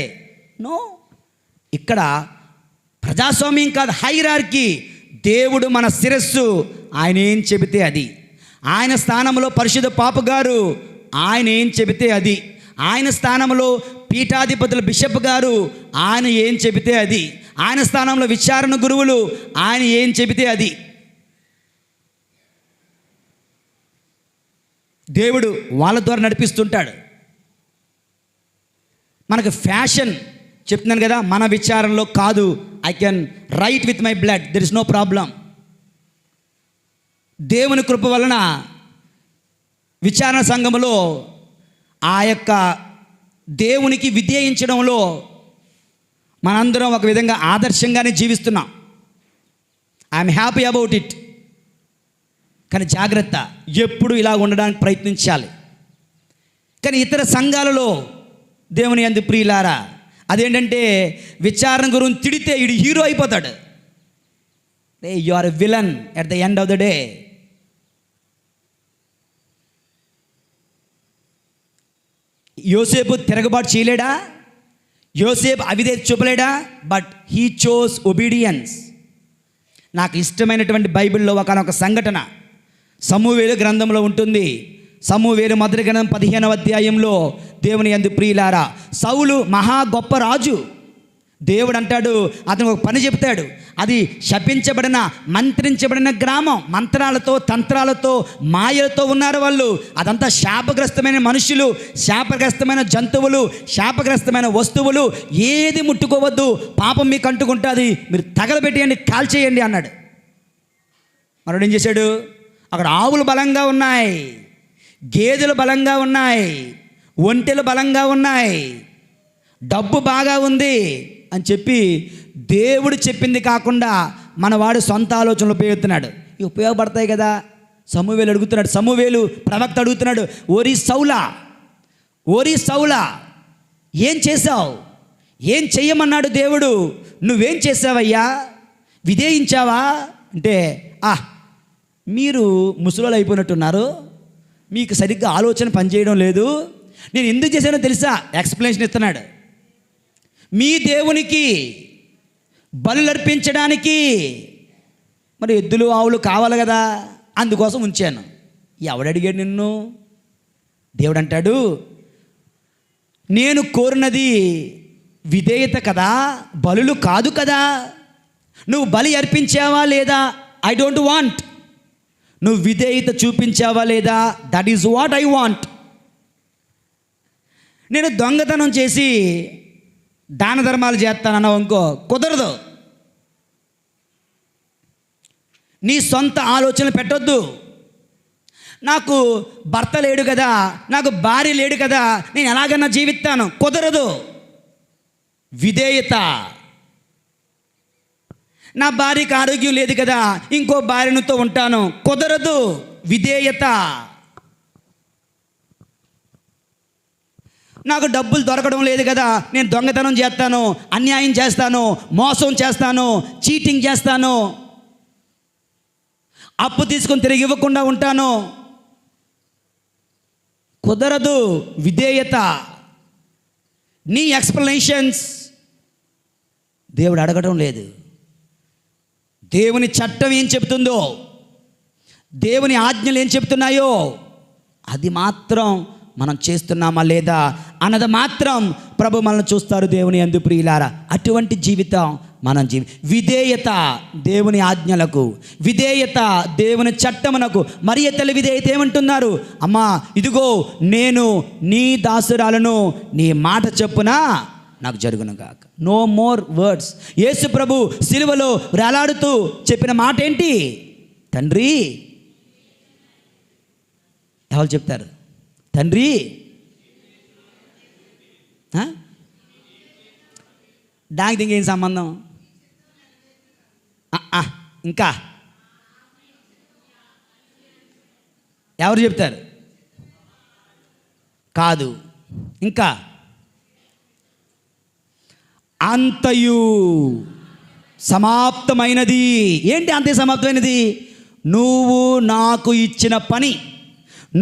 S2: నో, ఇక్కడ ప్రజాస్వామ్యం కాదు, హైరార్కీ. దేవుడు మన శిరస్సు, ఆయన ఏం చెబితే అది. ఆయన స్థానంలో పరిశుద్ధ పాపు గారు, ఆయన ఏం చెబితే అది. ఆయన స్థానంలో పీఠాధిపతుల బిషప్ గారు, ఆయన ఏం చెబితే అది. ఆయన స్థానంలో విచారణ గురువులు, ఆయన ఏం చెబితే అది. దేవుడు వాళ్ళ ద్వారా నడిపిస్తుంటాడు. మనకు ఫ్యాషన్ చెప్తున్నాను కదా, మన విచారంలో కాదు. I can write with my blood, there is no problem. దేవుని కృప వలన విచారణ సంఘములో ఆ యొక్క దేవునికి విధేయించడంలో మనందరం ఒక విధంగా ఆదర్శంగానే జీవిస్తున్నాం. I'm happy about it. కానీ జాగ్రత్త, ఎప్పుడు ఇలా ఉండడానికి ప్రయత్నించాలి. కానీ ఇతర సంఘాలలో దేవుని యందు ప్రియులారా, అదేంటంటే విచారణ గురించి తిడితే ఈడు హీరో అయిపోతాడు. You are a villain at the end of the day. యోసేపు తిరగబాటు చేయలేడా? యోసేపు అవిధేయత చూపలేడా? But he chose obedience. నాకు ఇష్టమైనటువంటి బైబిల్లో ఒకనొక సంఘటన సమూయేలు గ్రంథంలో ఉంటుంది. సమూయేలు మొదటి గ్రంథం 15వ అధ్యాయంలో దేవుని యందు ప్రియులారా, సౌలు మహా గొప్ప రాజు. దేవుడు అంటాడు, అతను ఒక పని చెప్తాడు. అది శపించబడిన మంత్రించబడిన గ్రామం. మంత్రాలతో తంత్రాలతో మాయలతో ఉన్నారు వాళ్ళు. అదంతా శాపగ్రస్తమైన మనుషులు, శాపగ్రస్తమైన జంతువులు, శాపగ్రస్తమైన వస్తువులు. ఏది ముట్టుకోవద్దు, పాపం మీకు అంటుకుంటుంది, మీరు తగలబెట్టేయండి, కాల్చేయండి అన్నాడు. మరొకడు ఏం చేశాడు? అక్కడ ఆవులు బలంగా ఉన్నాయి, గేదెలు బలంగా ఉన్నాయి, ఒంటెలు బలంగా ఉన్నాయి, డబ్బు బాగా ఉంది అని చెప్పి దేవుడు చెప్పింది కాకుండా మనవాడు సొంత ఆలోచనలు ఉపయోగిస్తున్నాడు. ఇవి ఉపయోగపడతాయి కదా. సమూయేలు అడుగుతున్నాడు, సమూయేలు ప్రవక్త అడుగుతున్నాడు, ఓరి సౌలా ఏం చేశావు? ఏం చెయ్యమన్నాడు దేవుడు? నువ్వేం చేసావయ్యా? విధేయించావా అంటే, మీరు ముసలోళ్ళు అయిపోయినట్టున్నారు, మీకు సరిగ్గా ఆలోచన పనిచేయడం లేదు. నేను ఎందుకు చేశానో తెలుసా? ఎక్స్ప్లెనేషన్ ఇస్తున్నాడు. మీ దేవునికి బలులర్పించడానికి మరి ఎద్దులు ఆవులు కావాలి కదా, అందుకోసం ఉంచాను. ఎవడడిగాడు నిన్ను? దేవుడు అంటాడు, నేను కోరినది విధేయత కదా, బలులు కాదు కదా. నువ్వు బలి అర్పించావా లేదా? I don't want. నువ్వు విధేయత చూపించావా లేదా? That is what I want. నేను దొంగతనం చేసి దాన ధర్మాలు చేస్తానన్నావు అనుకో, కుదరదు. నీ సొంత ఆలోచనలు పెట్టొద్దు. నాకు భర్త లేడు కదా, నాకు భార్య లేడు కదా, నేను ఎలాగన్నా జీవిస్తాను, కుదరదు. విధేయత. నా భార్యకి ఆరోగ్యం లేదు కదా, ఇంకో భార్యతో ఉంటాను, కుదరదు. విధేయత. నాకు డబ్బులు దొరకడం లేదు కదా, నేను దొంగతనం చేస్తాను, అన్యాయం చేస్తాను, మోసం చేస్తాను, చీటింగ్ చేస్తాను, అప్పు తీసుకొని తిరిగి ఇవ్వకుండా ఉంటాను, కుదరదు. విధేయత. నీ ఎక్స్ప్లెనేషన్స్ దేవుడు అడగడం లేదు. దేవుని చట్టం ఏం చెప్తుందో, దేవుని ఆజ్ఞలు ఏం చెప్తున్నాయో అది మాత్రం మనం చేస్తున్నామా లేదా అన్నది మాత్రం ప్రభు మనల్ని చూస్తారు. దేవుని యందు ప్రియులారా, అటువంటి జీవితం మనం విధేయత దేవుని ఆజ్ఞలకు, విధేయత దేవుని చట్టమునకు. మరియ తల్లి విధేయత ఏమంటున్నారు? అమ్మా, ఇదిగో నేను నీ దాసురాలను, నీ మాట చెప్పున నాకు జరుగును గాక. No more words. యేసు ప్రభు సిలువలో వేలాడుతూ చెప్పిన మాట ఏంటి? తండ్రి. ఎవరు చెప్తారు? తండ్రి. దానికి దీనికి ఏం సంబంధం? ఇంకా ఎవరు చెప్తారు? కాదు. ఇంకా అంతయు సమాప్తమైనది. ఏంటి అంతే సమాప్తమైనది? నువ్వు నాకు ఇచ్చిన పని,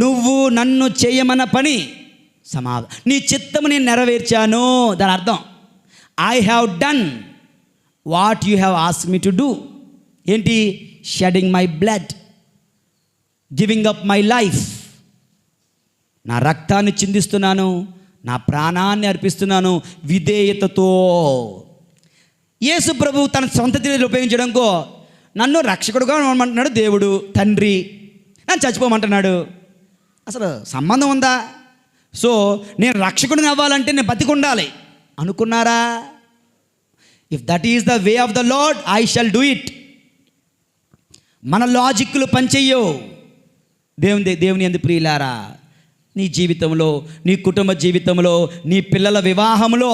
S2: నువ్వు నన్ను చేయమన్న పని నీ చిత్తము నేను నెరవేర్చాను. దాని అర్థం I have done what you have asked me to do. ఏంటి? Shedding my blood, giving up my life. నా రక్తాన్ని చిందిస్తున్నాను, నా ప్రాణాన్ని అర్పిస్తున్నాను విధేయతతో. యేసు ప్రభు తన సొంత తెలివిని ఉపయోగించడంకో నన్ను రక్షకుడుగా ఉండమంటున్నాడు దేవుడు తండ్రి, నన్ను చచ్చిపోమంటున్నాడు. అసలు సంబంధం ఉందా? సో నేను రక్షకుడిని అవ్వాలంటే నేను బతికి ఉండాలి అనుకున్నారా? If that is the way of the lord I shall do it. మన లాజిక్లు పనిచెయ్యవు. దేవుని యందు ప్రియులారా, నీ జీవితంలో, నీ కుటుంబ జీవితంలో, నీ పిల్లల వివాహంలో,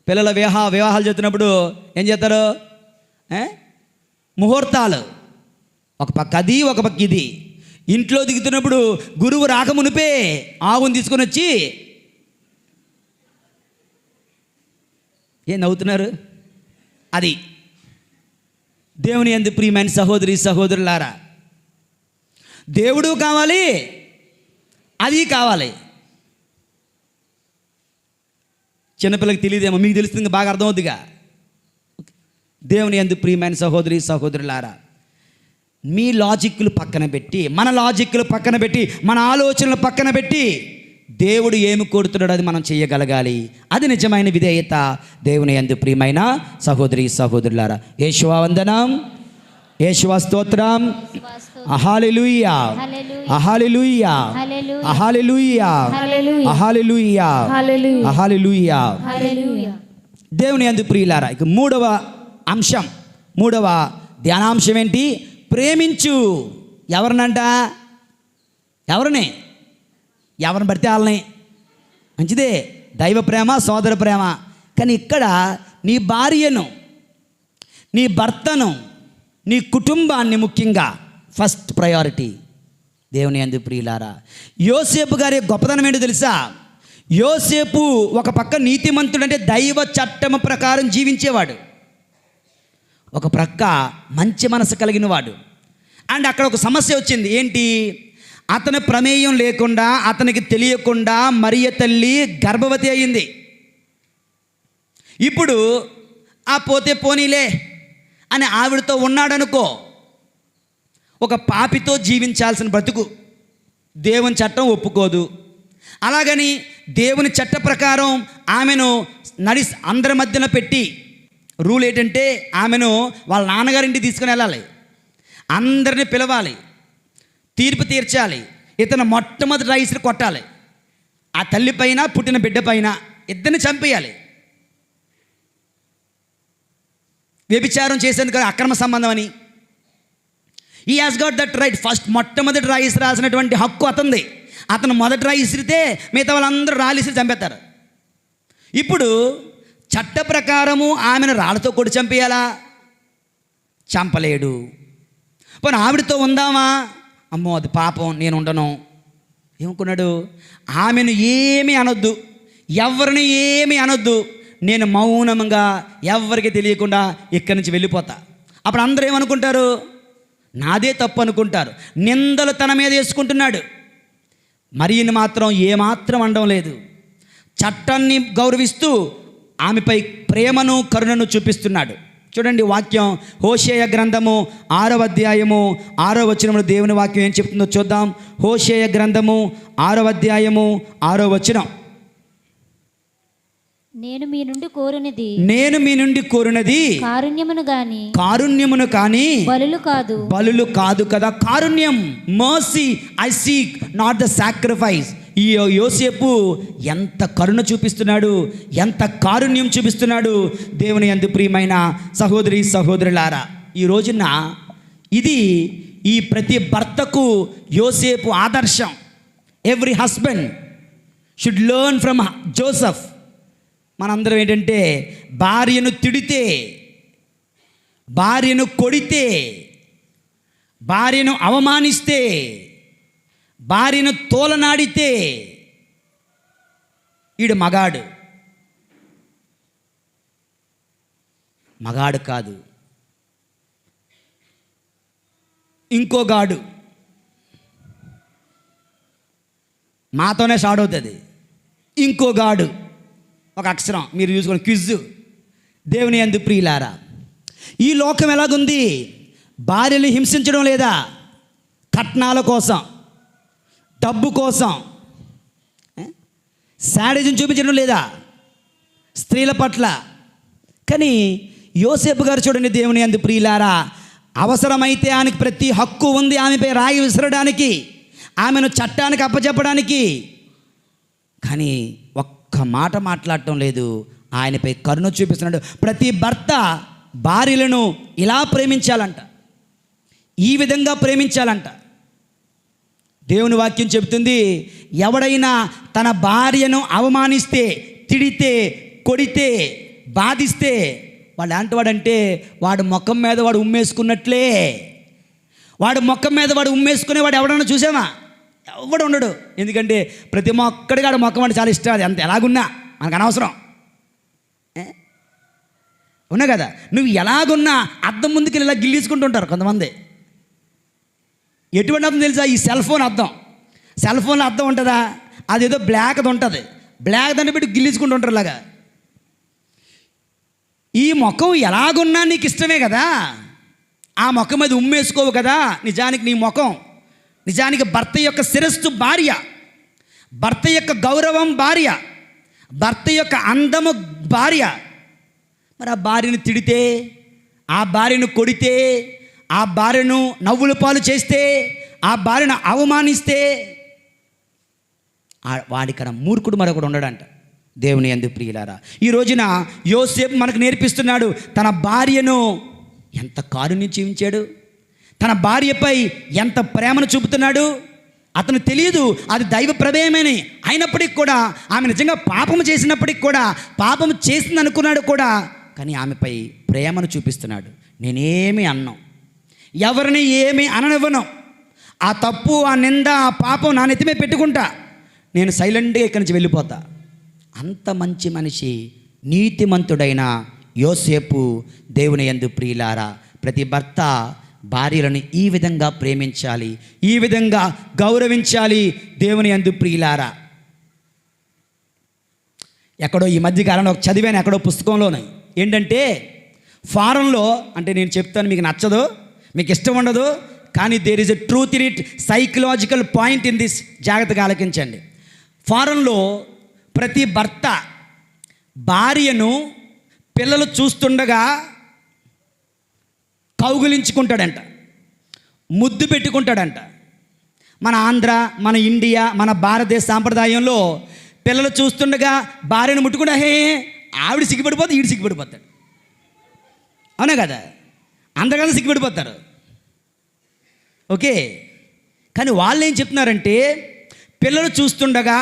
S2: పిల్లల వివాహాలు చేస్తున్నప్పుడు ఏం చేస్తారు? ముహూర్తాలు, ఒక పక్క అది, ఒక పక్క ఇది. ఇంట్లో దిగుతున్నప్పుడు గురువు రాకమునిపే ఆవును తీసుకొని వచ్చి, ఏం నవ్వుతున్నారు? అది దేవుని యందు ప్రియమైన సహోదరి సహోదరులారా, దేవుడు కావాలి, అది కావాలి. చిన్నపిల్లకి తెలియదేమో, మీకు తెలుస్తుంది, బాగా అర్థమవుద్దిగా. దేవుని యందు ప్రియమైన సహోదరి సహోదరులారా, మీ లాజిక్లు పక్కన పెట్టి, మన లాజిక్లు పక్కన పెట్టి, మన ఆలోచనలు పక్కన పెట్టి దేవుడు ఏమి కోరుతున్నాడో అది మనం చేయగలగాలి. అది నిజమైన విధేయత. దేవుని యందు ప్రియమైన సహోదరి సహోదరులారా, యేషువా వందనం, యేషువా స్తోత్రం, హల్లెలూయా, హల్లెలూయా, హల్లెలూయా, హల్లెలూయా, హల్లెలూయా. దేవుని యందు ప్రియులారా, ఇక మూడవ అంశం, మూడవ ధ్యానాంశం ఏంటి? ప్రేమించు. ఎవరినంట? ఎవరిని పడితే వాళ్ళని. మంచిదే, దైవ ప్రేమ, సోదర ప్రేమ. కానీ ఇక్కడ నీ భార్యను, నీ భర్తను, నీ కుటుంబాన్ని ముఖ్యంగా ఫస్ట్ ప్రయారిటీ. దేవుని యందు ప్రియులారా, యోసేపు గారి గొప్పతనం ఏంటో తెలుసా? యోసేపు ఒక పక్క నీతిమంతుడు, అంటే దైవ చట్టం ప్రకారం జీవించేవాడు, ఒక ప్రక్క మంచి మనసు కలిగిన వాడు. అండ్ అక్కడ ఒక సమస్య వచ్చింది. ఏంటి? అతని ప్రమేయం లేకుండా, అతనికి తెలియకుండా మరియ తల్లి గర్భవతి అయ్యింది. ఇప్పుడు ఆ పోతే పోనీలే అని ఆవిడతో ఉన్నాడనుకో, ఒక పాపితో జీవించాల్సిన బ్రతుకు దేవుని చట్టం ఒప్పుకోదు. అలాగని దేవుని చట్ట ప్రకారం ఆమెను అందరి మధ్యన పెట్టి, రూల్ ఏంటంటే ఆమెను వాళ్ళ నాన్నగారింటికి తీసుకుని వెళ్ళాలి, అందరిని పిలవాలి, తీర్పు తీర్చాలి, ఇతను మొట్టమొదటి రైస్ని కొట్టాలి, ఆ తల్లి పైన పుట్టిన బిడ్డ పైన ఇద్దరిని చంపేయాలి. వ్యభిచారం చేసేందుకు అక్రమ సంబంధం అని. ఈ has got that right. First మొట్టమొదటి రైస్ రాసినటువంటి హక్కు అతనిది. అతను మొదటి రాయి ఇసిరితే మిగతా వాళ్ళందరూ రాళ్ళు ఇసిరి చంపేస్తారు. ఇప్పుడు చట్ట ప్రకారము ఆమెను రాళ్ళతో కొట్టి చంపేయాలా? చంపలేడు. పోనీ ఆవిడతో ఉందామా? అమ్మో అది పాపం, నేను ఉండను. ఏమనుకున్నాడు? ఆమెను ఏమీ అనొద్దు, ఎవరిని ఏమీ అనొద్దు, నేను మౌనంగా ఎవరికి తెలియకుండా ఇక్కడి నుంచి వెళ్ళిపోతా. అప్పుడు అందరూ ఏమనుకుంటారు? నాదే తప్పు అనుకుంటారు. నిందలు తన మీద వేసుకుంటున్నాడు. మరియని మాత్రం ఏమాత్రం అనడం లేదు. చట్టాన్ని గౌరవిస్తూ ఆమెపై ప్రేమను కరుణను చూపిస్తున్నాడు. చూడండి వాక్యం, హోషేయ గ్రంథము 6వ అధ్యాయము 6వ వచనంలో దేవుని వాక్యం ఏం చెప్తుందో చూద్దాం. హోషేయ గ్రంథము 6వ అధ్యాయము 6వ వచనం.
S4: నేను మీ నుండి కోరునది కారుణ్యమును గాని బలులు కాదు కదా. కారుణ్యం, mercy I seek, not the sacrifice. ఈ యోసేపు ఎంత కరుణ చూపిస్తున్నాడు, ఎంత కారుణ్యం చూపిస్తున్నాడు. దేవుని యందు ప్రియమైన సహోదరి సహోదరులారా, ఈ రోజున ఇది ఈ ప్రతి భర్తకు యోసేపు ఆదర్శం. Every husband should learn from Joseph. మనందరం ఏంటంటే భార్యను తిడితే, భార్యను కొడితే, భార్యను అవమానిస్తే, భార్యను తోలనాడితే ఈడు మగాడు కాదు. ఇంకో గాడు మాతోనే స్టార్ట్ అవుతుంది. ఇంకో గాడు, ఒక అక్షరం మీరు చూసుకొని క్విజ్. దేవుని యందు ప్రియులారా, ఈ లోకం ఎలాగుంది? భార్యని హింసించడం లేదా? కట్నాల కోసం, డబ్బు కోసం శాడిజం చూపించడం లేదా స్త్రీల పట్ల? కానీ యోసేపు గారు చూడండి, దేవుని యందు ప్రియులారా, అవసరమైతే ఆయనకు ప్రతి హక్కు ఉంది ఆమెపై రాయి విసరడానికి. ఆమెను చట్టానికి అప్పచెప్పడానికి. కానీ ఒక్క మాట మాట్లాడటం లేదు. ఆయనపై కరుణ చూపిస్తున్నాడు. ప్రతి భర్త భార్యలను ఇలా ప్రేమించాలంట, ఈ విధంగా ప్రేమించాలంట. దేవుని వాక్యం చెబుతుంది, ఎవడైనా తన భార్యను అవమానిస్తే, తిడితే, కొడితే, బాధిస్తే వాడు ఎలాంటి వాడంటే వాడు ముఖం మీద వాడు ఉమ్మేసుకున్నట్లే. వాడు ముఖం మీద వాడు ఉమ్మేసుకునేవాడు ఎవడన్నా చూసామా? ఎవడు ఉండడు. ఎందుకంటే ప్రతి ఒక్కడికి వాడు ముఖం అంటే చాలా ఇష్టం. అది అంత ఎలాగున్నా మనకు అనవసరం. ఉన్నా కదా, నువ్వు ఎలాగున్నా అద్దం ముందుకి ఇలా గిల్లీసుకుంటుంటారు కొంతమంది. ఎటువంటి అర్థం తెలుసా? ఈ సెల్ ఫోన్ అద్దం. సెల్ ఫోన్లో అద్దం ఉంటుందా? అదేదో బ్లాక్ది ఉంటుంది. బ్లాక్ దాన్ని పెట్టి గిల్లీసుకుంటుంటారు ఇలాగా. ఈ ముఖం ఎలాగున్నా నీకు ఇష్టమే కదా, ఆ ముఖం మీద ఉమ్మేసుకోవు కదా. నిజానికి నీ ముఖం, నిజానికి భర్త యొక్క శిరస్సు భార్య, భర్త యొక్క గౌరవం భార్య, భర్త యొక్క అందము భార్య. మరి ఆ భార్యను తిడితే, ఆ భార్యను కొడితే, ఆ భార్యను నవ్వుల పాలు చేస్తే, ఆ భార్యను అవమానిస్తే వాడికన్నా మూర్ఖుడు మరొకడు ఉండడంట. దేవుని యందు ప్రియులారా, ఈ రోజున యోసేపు మనకు నేర్పిస్తున్నాడు. తన భార్యను ఎంత కారుణ్యం చూపించాడు, తన భార్యపై ఎంత ప్రేమను చూపుతున్నాడు. అతను తెలియదు అది దైవ ప్రమేయమని. అయినప్పటికీ కూడా ఆమె నిజంగా పాపము చేసినప్పటికి కూడా, పాపము చేసింది అనుకున్నాడు కూడా, కానీ ఆమెపై ప్రేమను చూపిస్తున్నాడు. నేనేమి అన్నాం, ఎవరిని ఏమి అననివ్వను. ఆ తప్పు, ఆ నింద, ఆ పాపం నా నెత్తిమే పెట్టుకుంటా. నేను సైలెంట్గా ఇక్కడి నుంచి వెళ్ళిపోతా. అంత మంచి మనిషి, నీతిమంతుడైన యోసేపు. దేవుని యందు ప్రియులారా, ప్రతి భర్త భార్యలను ఈ విధంగా ప్రేమించాలి, ఈ విధంగా గౌరవించాలి. దేవుని యందు ప్రియులారా, ఎక్కడో ఈ మధ్యకాలంలో చదివాను, ఎక్కడో పుస్తకంలోనే ఏంటంటే, ఫారెన్లో, అంటే నేను చెప్తాను మీకు నచ్చదు, మీకు ఇష్టం ఉండదు, కానీ there is a truth in it, psychological point in this. జాగ్రత్తగా ఆలకించండి. ఫారెన్లో ప్రతి భర్త భార్యను పిల్లలు చూస్తుండగా కౌగిలించుకుంటాడంట, ముద్దు పెట్టుకుంటాడంట. మన ఆంధ్ర, మన ఇండియా, మన భారతదేశ సాంప్రదాయంలో పిల్లలు చూస్తుండగా భార్యను ముట్టుకుంటా, హే ఆవిడ సిగ్గుపడిపోతుంది, ఈడు సిగ్గుపడిపోతాడు. అవునా కదా? అందరికన్నా సిగ్గుపడిపోతారు. ఓకే, కానీ వాళ్ళు ఏం చెప్తున్నారంటే, పిల్లలు చూస్తుండగా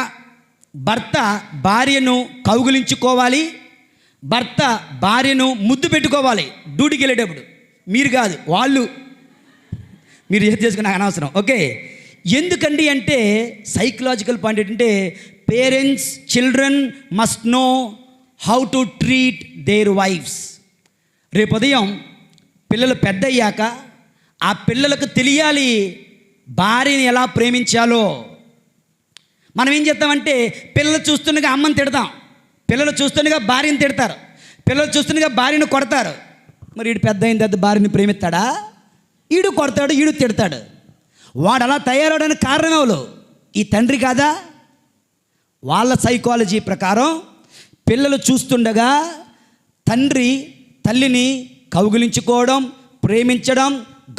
S4: భర్త భార్యను కౌగిలించుకోవాలి, భర్త భార్యను ముద్దు పెట్టుకోవాలి డ్యూటీకి వెళ్ళేటప్పుడు. మీరు కాదు, వాళ్ళు. మీరు ఏది చేసుకుని నాకు అనవసరం. ఓకే, ఎందుకండి అంటే సైకలాజికల్ పాయింట్ ఏంటంటే, parents, children must know how to treat their wifes. రేపు ఉదయం పిల్లలు పెద్ద అయ్యాక ఆ పిల్లలకు తెలియాలి భార్యని ఎలా ప్రేమించాలో. మనం ఏం చేస్తామంటే, పిల్లలు చూస్తుండగా అమ్మని తిడతాం, పిల్లలు చూస్తుండగా భార్యను తిడతారు, పిల్లలు చూస్తుండగా భార్యను కొడతారు. మరి వీడు పెద్ద అయిన తర్వాత భార్యని ప్రేమిస్తాడా? ఈడు కొడతాడు, ఈడు తిడతాడు. వాడు అలా తయారవడానికి కారణం ఎవరు? ఈ తండ్రి కాదా? వాళ్ళ సైకాలజీ ప్రకారం పిల్లలు చూస్తుండగా తండ్రి తల్లిని కౌగిలించుకోవడం, ప్రేమించడం,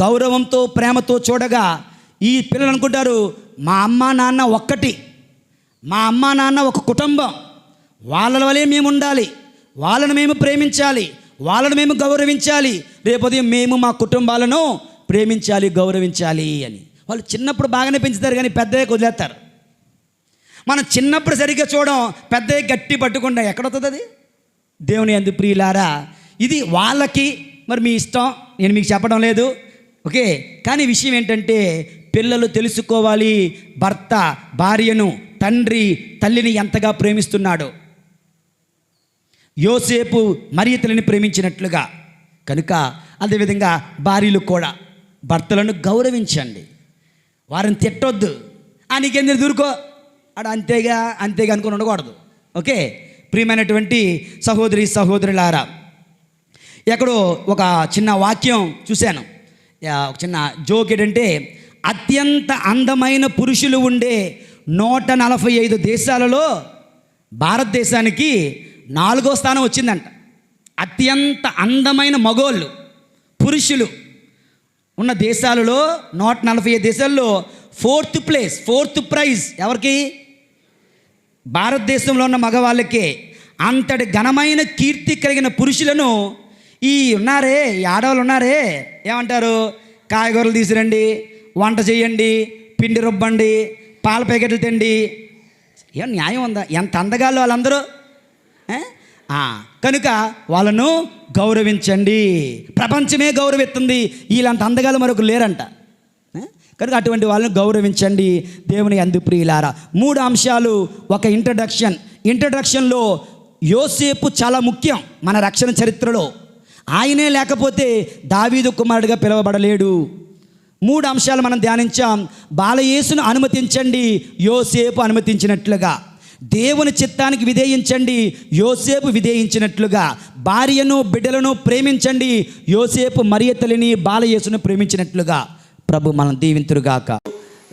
S4: గౌరవంతో ప్రేమతో చూడగా ఈ పిల్లలు అనుకుంటారు, మా అమ్మ నాన్న ఒక్కటి, మా అమ్మ నాన్న ఒక కుటుంబం, వాళ్ళ వలే మేము ఉండాలి, వాళ్ళను మేము ప్రేమించాలి, వాళ్ళను మేము గౌరవించాలి, రేపొదయం మేము మా కుటుంబాలను ప్రేమించాలి, గౌరవించాలి అని. వాళ్ళు చిన్నప్పుడు బాగానే పెంచుతారు, కానీ పెద్దయ్యే వదిలేస్తారు. మనం చిన్నప్పుడు సరిగ్గా చూడడం, పెద్దయ్య గట్టి పట్టుకుండా ఎక్కడవుతుంది అది? దేవుని యందు ప్రియులారా, ఇది వాళ్ళకి, మరి మీ ఇష్టం, నేను మీకు చెప్పడం లేదు. ఓకే, కానీ విషయం ఏంటంటే, పిల్లలు తెలుసుకోవాలి భర్త భార్యను, తండ్రి తల్లిని ఎంతగా ప్రేమిస్తున్నాడో. యోసేపు మరియ తల్లిని ప్రేమించినట్లుగా. కనుక అదేవిధంగా భార్యలు కూడా భర్తలను గౌరవించండి, వారిని తిట్టొద్దు. నీకెందుకు దూరుకో అక్కడ అంతేగా అనుకుని ఉండకూడదు. ఓకే, ప్రియమైనటువంటి సహోదరి సహోదరులారా, ఎక్కడో ఒక చిన్న వాక్యం చూశాను, ఒక చిన్న జోక్. ఏంటంటే, అత్యంత అందమైన పురుషులు ఉండే 145 దేశాలలో భారతదేశానికి 4వ స్థానం వచ్చిందంట. అత్యంత అందమైన మగోళ్ళు, పురుషులు ఉన్న దేశాలలో 145 దేశాల్లో ఫోర్త్ ప్రైజ్ ఎవరికి? భారతదేశంలో ఉన్న మగవాళ్ళకే. అంతటి ఘనమైన కీర్తి కలిగిన పురుషులను ఈ ఉన్నారే, ఈ ఆడవాళ్ళు ఉన్నారే, ఏమంటారు? కాయగూరలు తీసురండి, వంట చేయండి, పిండి రుబ్బండి, పాల ప్యాకెట్లు తిండి. ఏం న్యాయం ఉందా? ఎంత అందగాళ్ళు వాళ్ళందరూ. కనుక వాళ్ళను గౌరవించండి. ప్రపంచమే గౌరవిస్తుంది, వీళ్ళంత అందగాళ్ళు మరొకరు లేరంట. కనుక అటువంటి వాళ్ళని గౌరవించండి దేవుని యందు ప్రియులారా. 3 అంశాలు, ఒక ఇంట్రడక్షన్లో యోసేపు చాలా ముఖ్యం మన రక్షణ చరిత్రలో. ఆయనే లేకపోతే దావీదు కుమారుడిగా పిలువబడలేడు. 3 అంశాలు మనం ధ్యానించాం. బాలయేసును అనుమతించండి యోసేపు అనుమతించినట్లుగా. దేవుని చిత్తానికి విధేయించండి యోసేపు విధేయించినట్లుగా. భార్యను బిడ్డలను ప్రేమించండి యోసేపు మరియ తల్లిని బాలయేసును ప్రేమించినట్లుగా. ప్రభు మనం దీవింతురుగాక.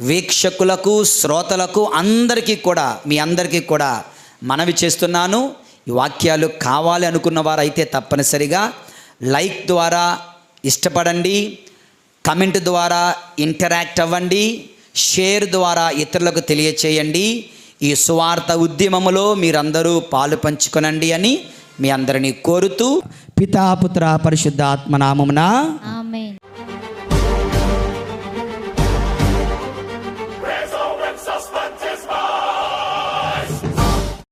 S4: వీక్షకులకు, శ్రోతలకు అందరికీ కూడా, మీ అందరికీ కూడా మనవి చేస్తున్నాను, ఈ వాక్యాలు కావాలి అనుకున్న వారైతే తప్పనిసరిగా లైక్ ద్వారా ఇష్టపడండి, కమెంట్ ద్వారా ఇంటరాక్ట్ అవ్వండి, షేర్ ద్వారా ఇతరులకు తెలియచేయండి. ఈ సువార్త ఉద్యమములో మీరందరూ పాలు పంచుకొనండి అని మీ అందరినీ కోరుతూ, పితా పుత్ర పరిశుద్ధాత్మ నామమున